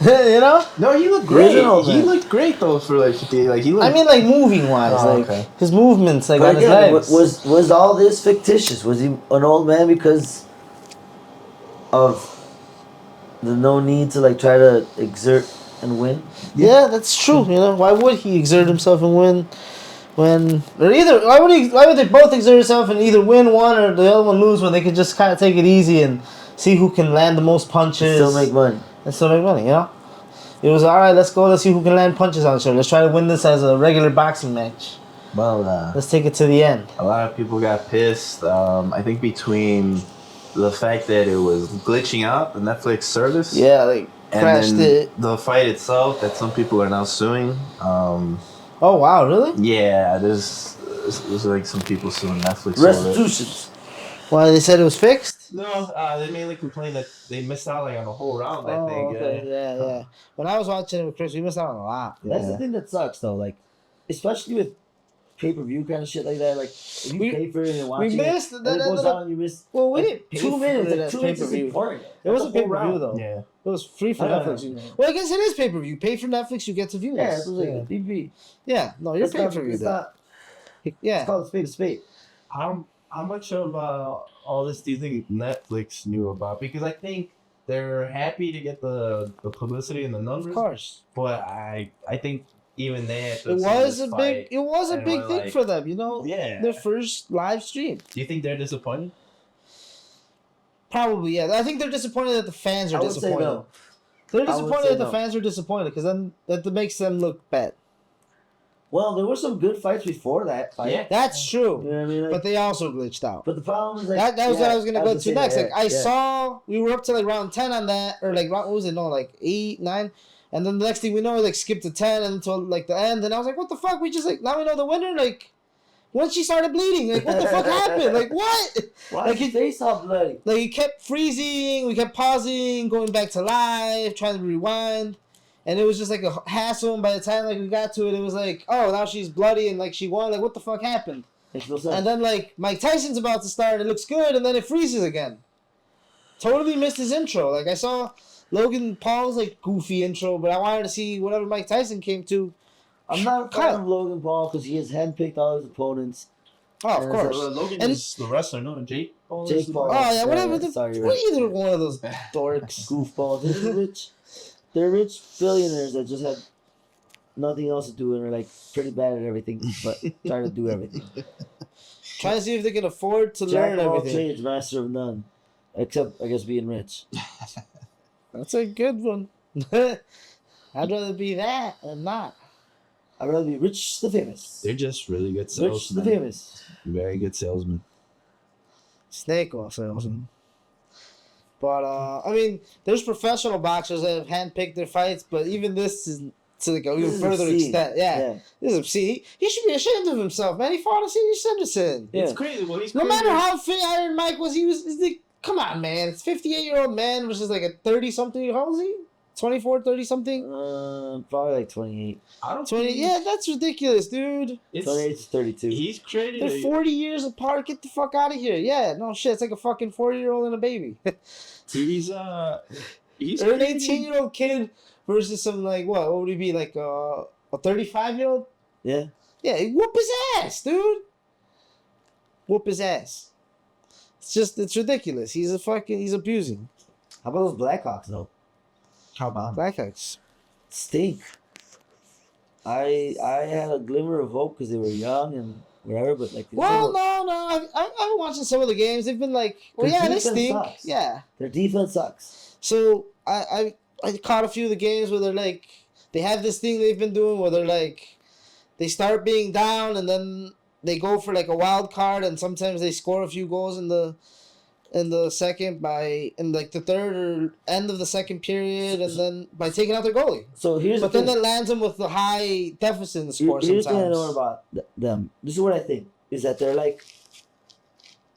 you know. No, he looked He great. is an old He man. looked great though for like 50. Like he looked. I mean, like moving wise, Oh, like okay. his movements, like But on his again, legs. was all this fictitious? Was he an old man because of the no need to like try to exert and win? Yeah, that's true. You know, why would he exert himself and win? When or either why would they both exert themselves and either win one or the other one lose when they could just kind of take it easy and see who can land the most punches Still make money. and still make money. You know, it was all right. Let's go. Let's see who can land punches on each other. Let's try to win this as a regular boxing match. well, Let's take it to the end. a lot of people got pissed. I think between the fact that it was glitching out the Netflix service. Yeah, like And Crashed then it. the fight itself that some people are now suing. Oh wow, really? Yeah, there's like some people suing Netflix over it. Restitutions. Why they said it was fixed? No, they mainly complained that they missed out like on a whole round. I Oh, think. okay, yeah. When I was watching it with Chris, we missed out on a lot. That's the thing that sucks though. Like, especially with pay-per-view kind of shit like that. Like, if you We- pay for it and you're we watching missed it, that and it goes ended up- out and you miss. Well, we like, didn't pay 2 for minutes. it Like as 2 minutes is pay-per-view. important. It was a That's pay whole per view round. though. Yeah. It was free for I know, Netflix. yeah. Well, I guess it is pay per view. Pay for Netflix, you get to view Yeah, this. it's like DP. Yeah, no, you're It's paying not. for view. It's not. It's Yeah, called a spade a spade. How much of all this do you think Netflix knew about? Because I think they're happy to get the publicity and the numbers. of course. But I think even they had to It have seen was this a fight. big. It was a and big were thing like, for them. You know, Yeah. their first live stream. Do you think they're disappointed? Probably, yeah. I think they're disappointed that the fans are I would say disappointed. no. They're I would disappointed say that the no. fans are disappointed because then that makes them look bad. Well, there were some good fights before that fight. Yeah. That's true. You know what I mean? Like, But they also glitched out. but the problem is like That was what I was gonna go to next. Like I saw. saw we were up to like round 10 on that, or like what was it? No, like 8, 9, and then the next thing we know, we like skipped to 10 until like the end, and I was like, what the fuck? We just like now we know the winner. Like once she started bleeding, like what the fuck happened? Like what? Why Like his face all bloody? Like he kept freezing, we kept pausing, going back to live, trying to rewind. And it was just like a hassle, and by the time like we got to it, it was like, oh, now she's bloody and like she won. Like what the fuck happened? Makes no sense. And then like Mike Tyson's about to start, it looks good, and then it freezes again. Totally missed his intro. Like I saw Logan Paul's like goofy intro, but I wanted to see whatever Mike Tyson came to. I'm not a fan of Logan Paul because he has handpicked all his opponents. Oh, of And course. Logan And- is the wrestler, no? Jake Paul. Jake Paul. Oh yeah, whatever. Yeah, The, sorry, what right. either one of those dorks. Goofballs. They're rich. They're rich billionaires that just have nothing else to do and are like pretty bad at everything, but trying to do everything. Trying to see if they can afford to Jack learn of all everything. trades, master of none, except I guess being rich. That's a good one. I'd rather be that than not. I'd rather be rich the famous. They're just really good Rich the salesmen. famous. Very good salesmen. Snake oil salesman. But I mean, there's professional boxers that have handpicked their fights, but even this is to like an This even is further obscene. extent. Yeah, this is obscene. He should be ashamed of himself, man. He fought a senior citizen. Yeah. It's crazy. Well, he's No crazy. matter how fit Iron Mike was, he's like, come on, man. It's 58-year-old man versus like a 30-something. How old is he? 24, 30-something? Probably like 28. I don't 20. think Yeah, that's ridiculous, dude. It's, 28 to 32. he's created. They're 40 years apart. Get the fuck out of here. Yeah, no shit. It's like a fucking 40-year-old and a baby. He's Or an 18-year-old kid versus some like what would he be like a 35-year-old? Yeah. Yeah, he whoop his ass, dude. Whoop his ass. It's ridiculous. He's abusing. How about those Blackhawks though? How about? Blackhawks. Stink. I had a glimmer of hope because they were young and whatever, but like Well, no. I've been watching some of the games. They've been like, well, Their yeah, they defense stink. sucks. Yeah. their defense sucks. So I caught a few of the games where they're like they have this thing they've been doing where they're like they start being down and then they go for like a wild card and sometimes they score a few goals in the second in like the third or end of the second period and then by taking out their goalie. So here's But the then thing. that lands them with the high deficit in the score Here's the thing I know sometimes. about them. This is what I think is that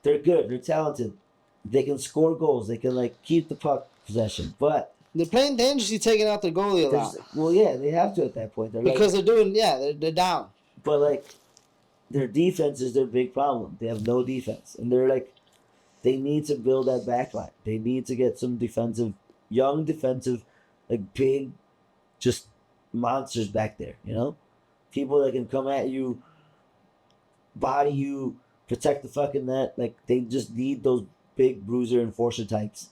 they're good, they're talented, they can score goals, they can like keep the puck possession, but They're playing dangerously taking out their goalie a lot. well, yeah, they have to at that point. They're Because they're down. but like their defense is their big problem. They have no defense, and they need to build that back line. They need to get some young defensive, like big, just monsters back there. You know, people that can come at you, body you, protect the fucking net. Like they just need those big bruiser enforcer types,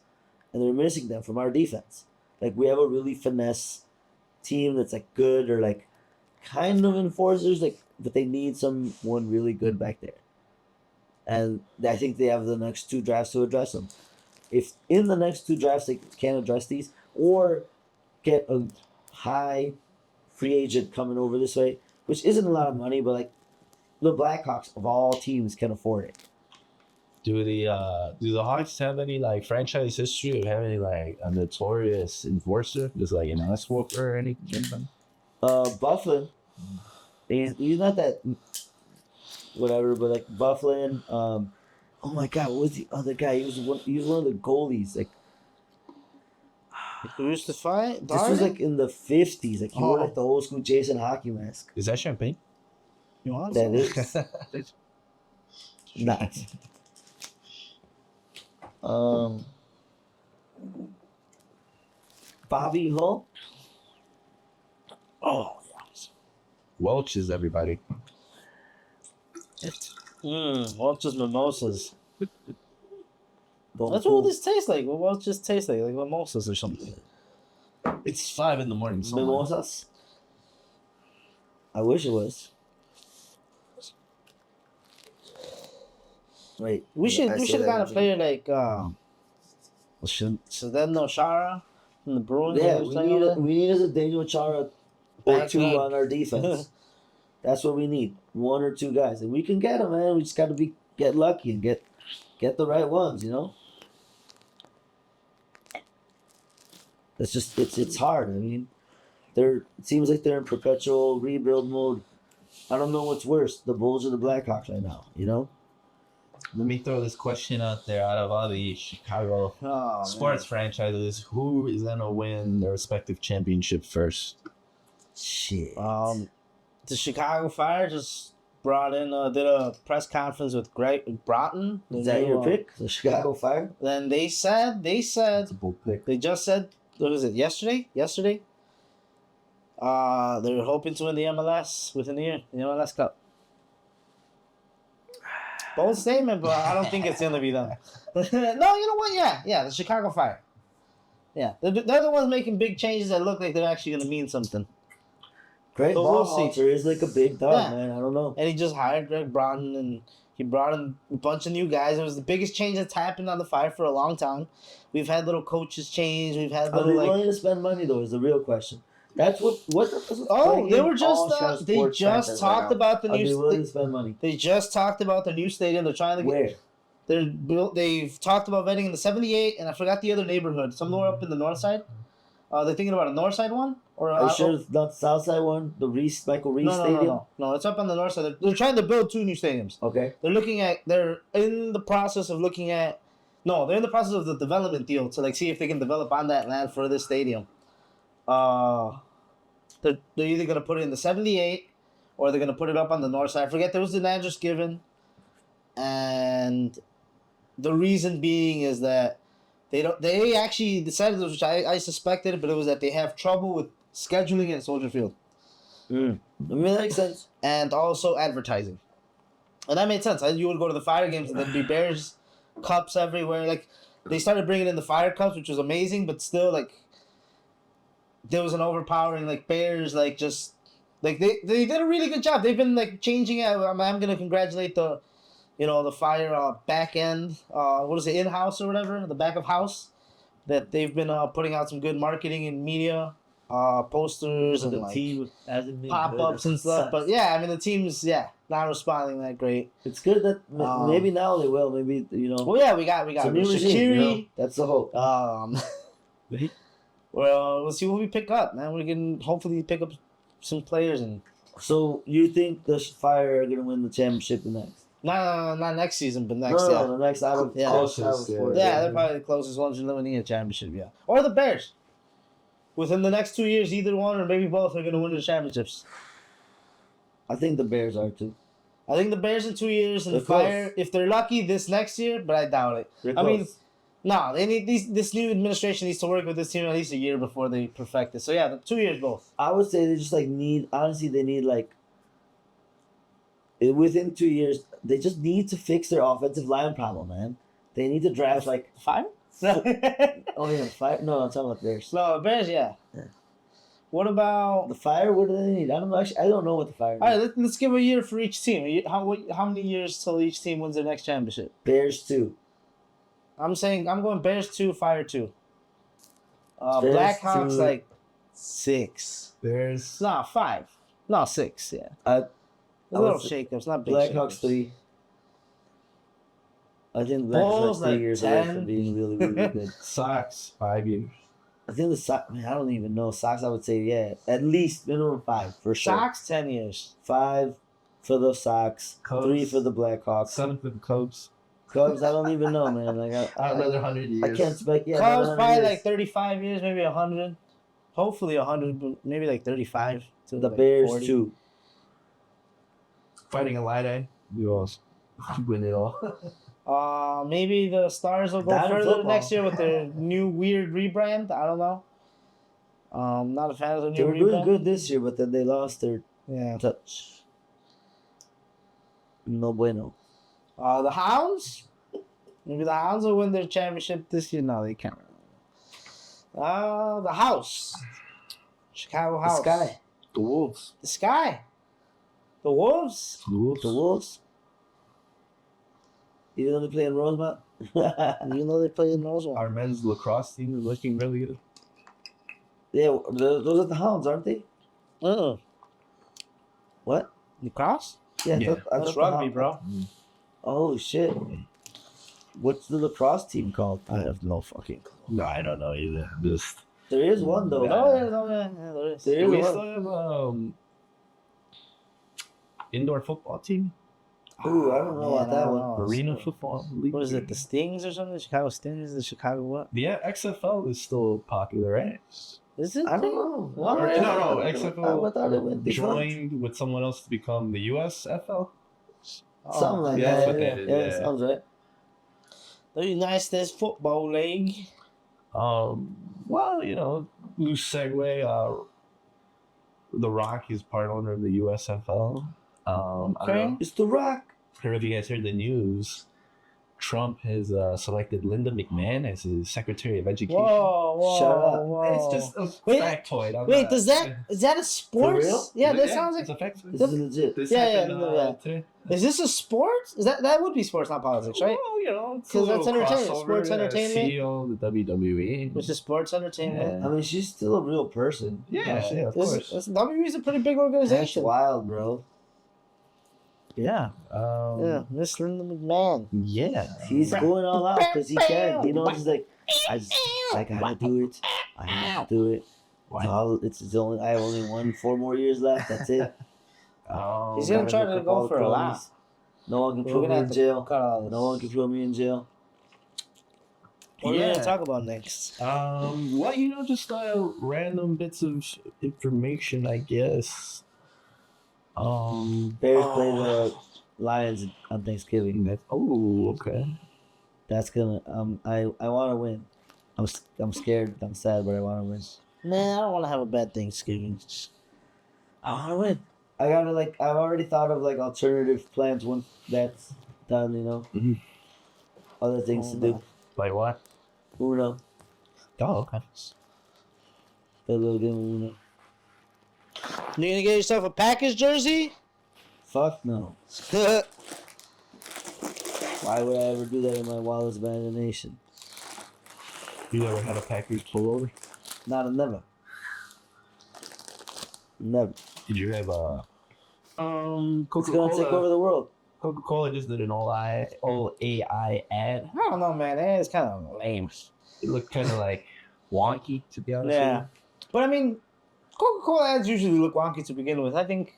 and they're missing them from our defense. Like we have a really finesse team that's like good or like kind of enforcers, like, but they need someone really good back there. And I think they have the next 2 drafts to address them. If in the next 2 drafts they can't address these, or get a high free agent coming over this way, which isn't a lot of money, but like the Blackhawks of all teams can afford it. Do the Hawks have any like franchise history of having like a notorious enforcer, just like an ass whooper or anything? Bufflin. He's not that whatever, but like Bufflin. Oh my God, what was the other guy? He was one of the goalies. Like Who used to fight? this was like in the 50s. Like he wore like the old school Jason hockey mask. Is that champagne? You want That some? is not. Bobby Hull. Oh, Welch's, everybody. Welch's mimosas. Don't That's what this tastes like. What Welch's taste like mimosas or something. It's 5 in the morning. Mimosas. I wish it was. Wait, We should I say have that got a in player like Zdeno Chara from the Bruins. Yeah, we need a Daniel Chara or Back two end. on our defense. That's what we need. One or two guys, and we can get them, man. We just got to get lucky and get the right ones. You know. That's just it's hard. I mean, it seems like they're in perpetual rebuild mode. I don't know what's worse, the Bulls or the Blackhawks right now. You know. Let me throw this question out there. Out of all the Chicago sports franchises, who is going to win their respective championship first? Shit. The Chicago Fire just brought in did a press conference with Greg Broughton. Is that your pick? The Chicago Fire? Then they said It's a bold pick. they just said, what was it, yesterday? They were hoping to win the MLS within the year, the MLS Cup. Bold statement, but I don't think it's gonna be them. No, you know what? Yeah, the Chicago Fire. Yeah, they're the ones making big changes that look like they're actually gonna mean something. Great So ball we'll see. Halter is like a big dog, Yeah. man. I don't know. And he just hired Greg Broughton, and he brought in a bunch of new guys. It was the biggest change that's happened on the Fire for a long time. We've had little coaches change. We've had Are little they like. willing to spend money though? Is the real question. That's what. Oh, they were just. They just talked about the Are they new. willing to spend money? They just talked about the new stadium. They're trying to get. Where? They've talked about vetting in the 78, and I forgot the other neighborhood, somewhere up in the north side. They're thinking about a north side one, or Are you sure it's not the south side one? The Michael Reese Stadium? No, it's up on the north side. They're trying to build 2 new stadiums. Okay. They're in the process of looking at. No, they're in the process of the development deal to like see if they can develop on that land for this stadium. They're either gonna put it in the 78, or they're gonna put it up on the north side. I forget, there was an address given, and the reason being is that they actually decided, which I suspected, but it was that they have trouble with scheduling at Soldier Field. I mean, that makes sense. And also advertising. And that made sense. You would go to the Fire games and there'd be Bears cups everywhere. Like, they started bringing in the Fire cups, which was amazing, but still, like, there was an overpowering, like, Bears, like, just, like, they did a really good job. They've been, like, changing it. I'm going to congratulate the Fire back end, what is it, in-house or whatever, the back of house, that they've been putting out some good marketing and media, posters and like team hasn't been pop-ups good. and stuff. But yeah, I mean, the team's not responding that great. It's good that maybe now they will. Maybe Well, yeah, we got it's a new regime, security. That's the hope. Well, we'll see what we pick up, man. We can hopefully pick up some players and. So you think the Fire are gonna win the championship the next? Not next season, but next. No, the next out of Closest, They're probably the closest ones to winning a championship. Yeah, or the Bears. Within the next 2 years, either one or maybe both are going to win the championships. I think the Bears are too. I think the Bears in 2 years and They're the Fire, close. if they're lucky, this next year, but I doubt it. They're I mean, close. no, they need this new administration needs to work with this team at least a year before they perfect it. So yeah, the 2 years both. I would say they just they need within 2 years, they just need to fix their offensive line problem, man. They need to draft Fire? oh yeah, Fire. No, I'm talking about Bears. No, Bears, yeah. What about? The Fire, what do they need? I don't know. Actually, I don't know what the Fire All need. right, let's give a year for each team. How many years till each team wins their next championship? Bears 2. I'm going Bears 2, Fire 2. Bears Blackhawks 2. 6. There's 5. No, 6. Yeah. I A little would say shakeups, not big Blackhawks shakeups. 3. I think the Bulls, Sox 3 like years away 10. from being really, really good. Sox 5 years. I think the Sox, man, I don't even know. Sox, I would say, yeah, at least minimum 5 for sure. Sox 10 years. 5 for the Sox, Cubs. 3 for the Blackhawks. 7 for the Cubs. Cubs, I don't even know, man. Like Another 100 years. I can't spec. Yeah, Cubs another probably 100 like years. 35 years, maybe 100. Hopefully 100, but maybe like 35 to The like Bears 40. too. Fighting a lie you all win it all. Maybe the Stars will go Down in further football. next year with their new weird rebrand. I don't know. Not a fan of the new They were rebrand. doing good this year, but then they lost their Yeah. touch. No bueno. The Hounds. Maybe the Hounds will win their championship this year. No, they can't. The House. Chicago The House. Sky. The Wolves. The Sky. The Wolves. The Wolves. The Wolves. Even though they play in Rosemont. Even though they play in Rosemont. Our men's lacrosse team is looking really good. Yeah, those are the Hounds, aren't they? What? Lacrosse? Yeah, Yeah. I That's thought the rugby, Hounds- bro. Oh shit! What's the lacrosse team called? I have no fucking clue. No, I don't know either. Just There is one though. No, there's no, yeah, there is. There do we is still one. have indoor football team? Ooh, I don't know Man, about that I don't one. know. Arena football league. What is it? The Stings or something? Chicago Stings? The Chicago what? The XFL is still popular, right? Is it? I don't know. What? Or, no, I XFL thought it went defunct. joined with someone else to become the USFL. Something like yeah, that. that's what Yeah, they did, yeah, yeah. sounds right. The United States Football League. Well, loose segue. The Rock is part owner of the USFL. I don't know. It's The Rock. I don't know if you guys heard the news. Trump has selected Linda McMahon as his Secretary of Education. Whoa. Shut up. Whoa. It's just a Wait, factoid. Wait, is that a sports? For real? Yeah, that sounds it's like. a factoid. This is legit. This Yeah, happened, yeah. today. Is this a sport? Is that would be sports, not politics, right? Well, it's a 'Cause that's little entertainment. crossover, Sports entertainment. CEO, the WWE. Which is sports entertainment. I mean, she's still a real person. yeah, of course. WWE is a pretty big That's organization. wild, bro. Yeah. Yeah, Miss Linda McMahon. Yeah. He's going all out because he can. He's like, I gotta do it. I have to do it. It's only. I have only 4 more years left. That's it. He's gonna try to go for a lot. No one can We're throw gonna me have in to jail. cut all this. No one can throw me in jail. What are we Yeah. gonna talk about next? Well, just random bits of information, I guess. Bears play the Lions on Thanksgiving. Okay. That's gonna. I want to win. I'm scared. I'm sad, but I want to win. Man, I don't want to have a bad Thanksgiving. I want to win. I gotta I've already thought of alternative plans once that's done. Mhm. Other things to do. Like what? Uno. Oh, okay. A little game of Uno. You gonna get yourself a Packers jersey? Fuck no. Why would I ever do that in my wildest imagination? You ever had a Packers pullover? Never. Never. Did you have a It's gonna Coca-Cola? take over the world. Coca-Cola just did an all AI ad. I don't know, man. It's kind of lame. It looked kind of like wonky, to be honest. Yeah, but I mean, Coca-Cola ads usually look wonky to begin with. I think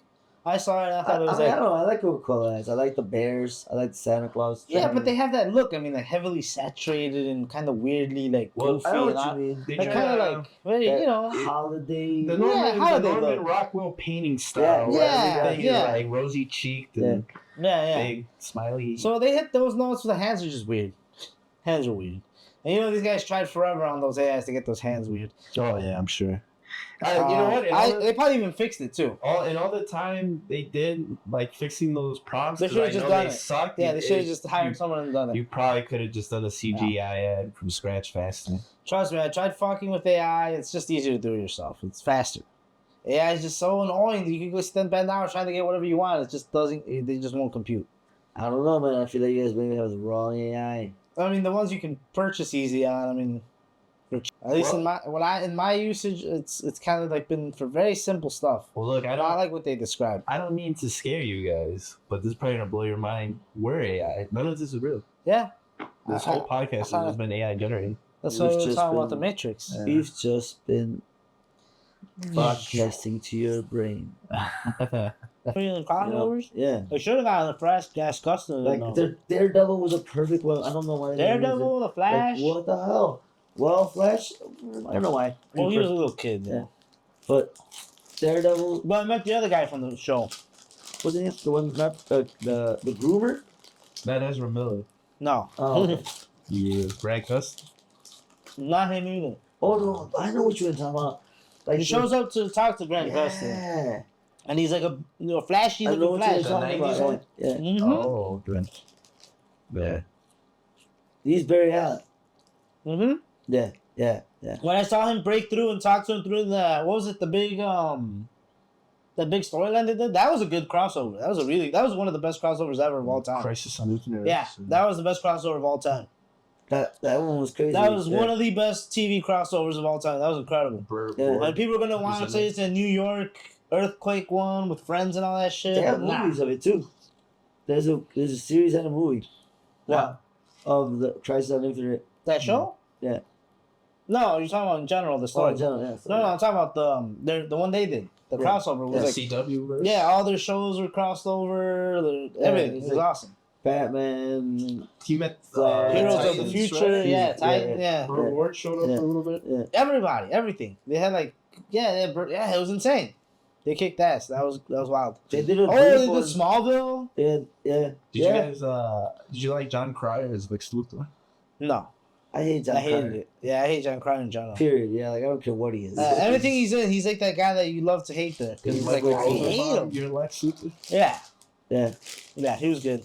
I saw it and I thought it was I like, don't know. I like Coca-Cola ads. I like the Bears. I like the Santa Claus. yeah, but they have that look. I mean, like heavily saturated and kind of weirdly like Well, goofy. I know and what all- you mean. They like try kind of to- like very, that you know. holiday. The holiday Norman look. Rockwell painting style. Yeah, where yeah, everything yeah. is like rosy cheeked and Yeah. big, smiley. So they hit those notes. The hands are just weird. Hands are weird. And these guys tried forever on those AIs to get those hands weird. Oh yeah, I'm sure. You know what? They probably even fixed it too. All the time they did fixing those prompts. They 'cause should've I just know done they it. sucked. Yeah, they should have It- just hired someone and done it. You probably could have just done a CGI ad from scratch faster. Trust me, I tried fucking with AI. It's just easier to do it yourself. It's faster. AI is just so annoying that you can go spend 10 hours trying to get whatever you want. It just doesn't. They just won't compute. I don't know, man. I feel like you guys maybe have the wrong AI. I mean, the ones you can purchase easy on. I mean, at least in my usage, it's kind of like been for very simple stuff. Well, look, I I don't like what they described. I don't mean to scare you guys, but this is probably gonna blow your mind. We're AI. None of this is real. Yeah, This whole podcast has been AI generated. That's We've why we were just talking about been- the Matrix. We've just been broadcasting to your brain. Really, crossovers? Yeah. They should have gotten the Flash Gas Custom. Like Daredevil was a perfect one. I don't know why. they didn't use Daredevil, the it. Flash. Like, what the hell? Well, Flash. I don't know why. Well, he was a little kid. Yeah. Though. But Daredevil But I met the other guy from the show. wasn't he the one not the groomer? That Ezra Miller. No. Oh, okay. Yeah. Brad Cust. Not him either. Oh no, I know what you were talking about. Like He shows up to talk to Grant Gustin. Yeah. And he's like a flashy I know looking what you were Flash. talking The 90s about. one? Yeah. Mm-hmm. Oh, good. Yeah. He's Barry Allen. Mm-hmm. Yeah. When I saw him break through and talk to him through the the big storyline they did, that was a good crossover. That was one of the best crossovers ever of all time. Crisis on Infinite Yeah, Earths. that was the best crossover of all time. That one was crazy. That was yeah. one of the best TV crossovers of all time. That was incredible. Yeah. And people are gonna want to say it's a New York earthquake one with friends and all that shit. They have Nah. movies of it too. There's a series and a movie. What? Of the Crisis on Infinite. That show? Yeah. No, you're talking about in general the Oh, story. general, yeah. No, I'm talking about the one they did. The Yeah. crossover was Yeah. like CW verse? yeah, all their shows were crossed over. Everything it's it was like- awesome. Batman. He met Heroes of the Titans, Future, right? yeah, Yeah. Titan, yeah. Burt Ward showed up Yeah. for a little bit. Yeah. Everybody, everything. They had like yeah, it was insane. They kicked ass. That was wild. They did a Oh, brief they did one. Smallville? Yeah. Did Yeah. you guys did you like John Cryer as Lex Luthor? No, I hate John I hated Cryer. it. Yeah, I hate John Cryer in general. Period. Yeah, like I don't care what he is. Everything he's in, he's like that guy that you love to hate there. Because he's like, I hate him. You're Lex Luthor? Yeah, Yeah. he was good.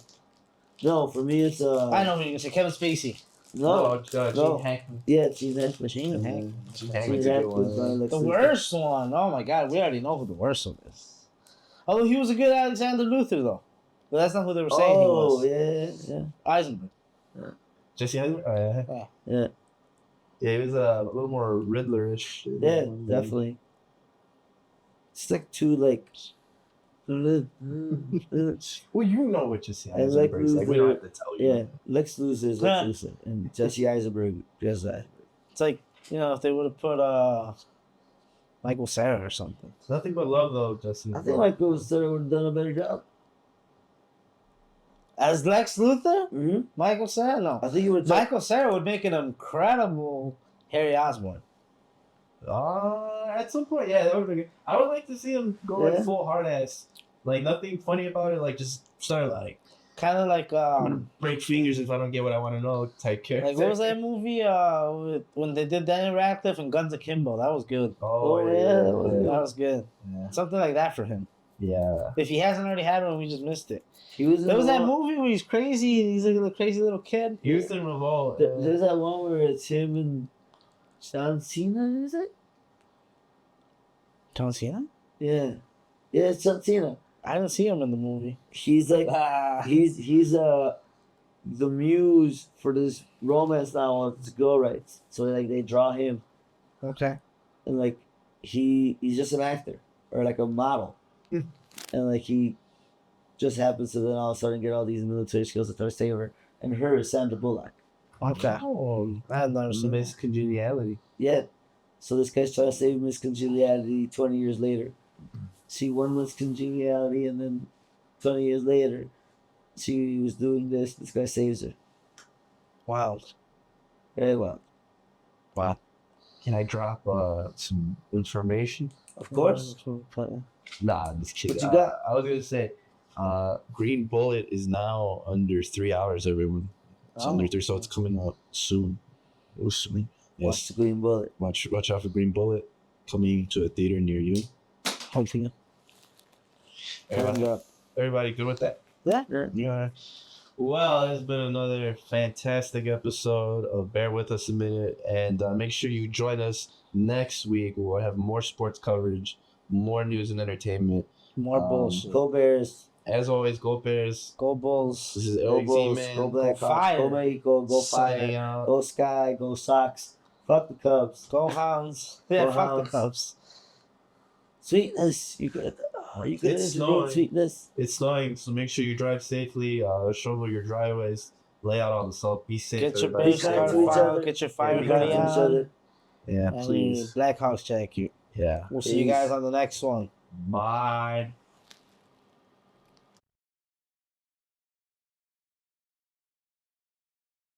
No, for me it's I know who you're going to say. Kevin Spacey. No. Gene No. Hackman. Yeah, Gene Hackman. Gene Hackman. Gene Gene Hackman's a good Hackman's one. my Lex The Luthor. worst one. Oh my god, we already know who the worst one is. Although he was a good Alexander Luthor, though. But that's not who they were saying he Oh, was. yeah. Eisenberg. Jesse Eisenberg? Oh, yeah. Yeah. Yeah, he was a little more Riddler-ish. Yeah, definitely. It's like too like. Well, you know what Jesse I like Eisenberg's like. We don't have Luthor. to tell you. Yeah, Lex Luthor is Lex Luthor, and Jesse Eisenberg is that. It's like, if they would have put Michael Cera or something. Nothing but love, though, Justin. I think Michael Cera would have done a better job. As Lex Luthor? Mm-hmm. Michael Cera? No. I think he would. Michael Cera would make an incredible Harry Osborn. At some point, yeah, that would be good. I would like to see him go Yeah. like full hard ass. Like nothing funny about it. Like just start like Kind of like I'm gonna break fingers if I don't get what I want to know type character. like what was that movie when they did Daniel Radcliffe and Guns Akimbo? That was good. Oh, yeah, that was That was good. Yeah. Something like that for him. Yeah. If he hasn't already had one, we just missed it. He was. In There was the that one- movie where he's crazy and he's like a crazy little kid. Houston Revolt. There's that one where it's him and John Cena. Is it? John Cena? Yeah. Yeah, it's John Cena. I didn't see him in the movie. He's like he's the muse for this romance novel that this girl writes. So like they draw him Okay. and like he's just an actor or like a model. And like he just happens to then all of a sudden get all these military skills that start taking over. And her is Sandra Bullock. Okay. Oh, I had never seen Miss Congeniality. Yeah. So this guy's trying to save Miss Congeniality 20 years later. She won Miss Congeniality and then 20 years later she was doing this. This guy saves her. Wild. Very well. Wow. Can I drop some information? Of course. Nah, I'm just kidding. What you got? I was gonna say, Green Bullet is now under 3 hours. Everyone, it's under 3, so it's coming out soon. It was soon. Watch Yes, the Green Bullet. watch out for Green Bullet coming to a theater near you. Hopefully. Everybody good with that? Yeah. Yeah. Well, it's been another fantastic episode of Bear With Us a Minute. And make sure you join us next week. We'll have more sports coverage, more news and entertainment. More bullshit. Go Bears. As always, go Bears. Go Bulls. This is Go Eric Bulls. Z-Man. Go Blackhawks. Fire. Go Mexico. Go Signing Fire. out. Go Sky. Go Sox. Fuck the Cubs. Go Hounds. Yeah, Go fuck Hounds. the Cubs. Sweetness. You good? You good? It's It's snowing. sweetness. It's snowing, so make sure you drive safely. Shovel your driveways. lay out all the salt. Be safe. Get your everybody. base Be kind card to each file. other. Get your Be fire kind hoodie to each on. other. Yeah, And please. your Blackhawks jacket. Yeah. We'll see you Peace. guys on the next one. Bye.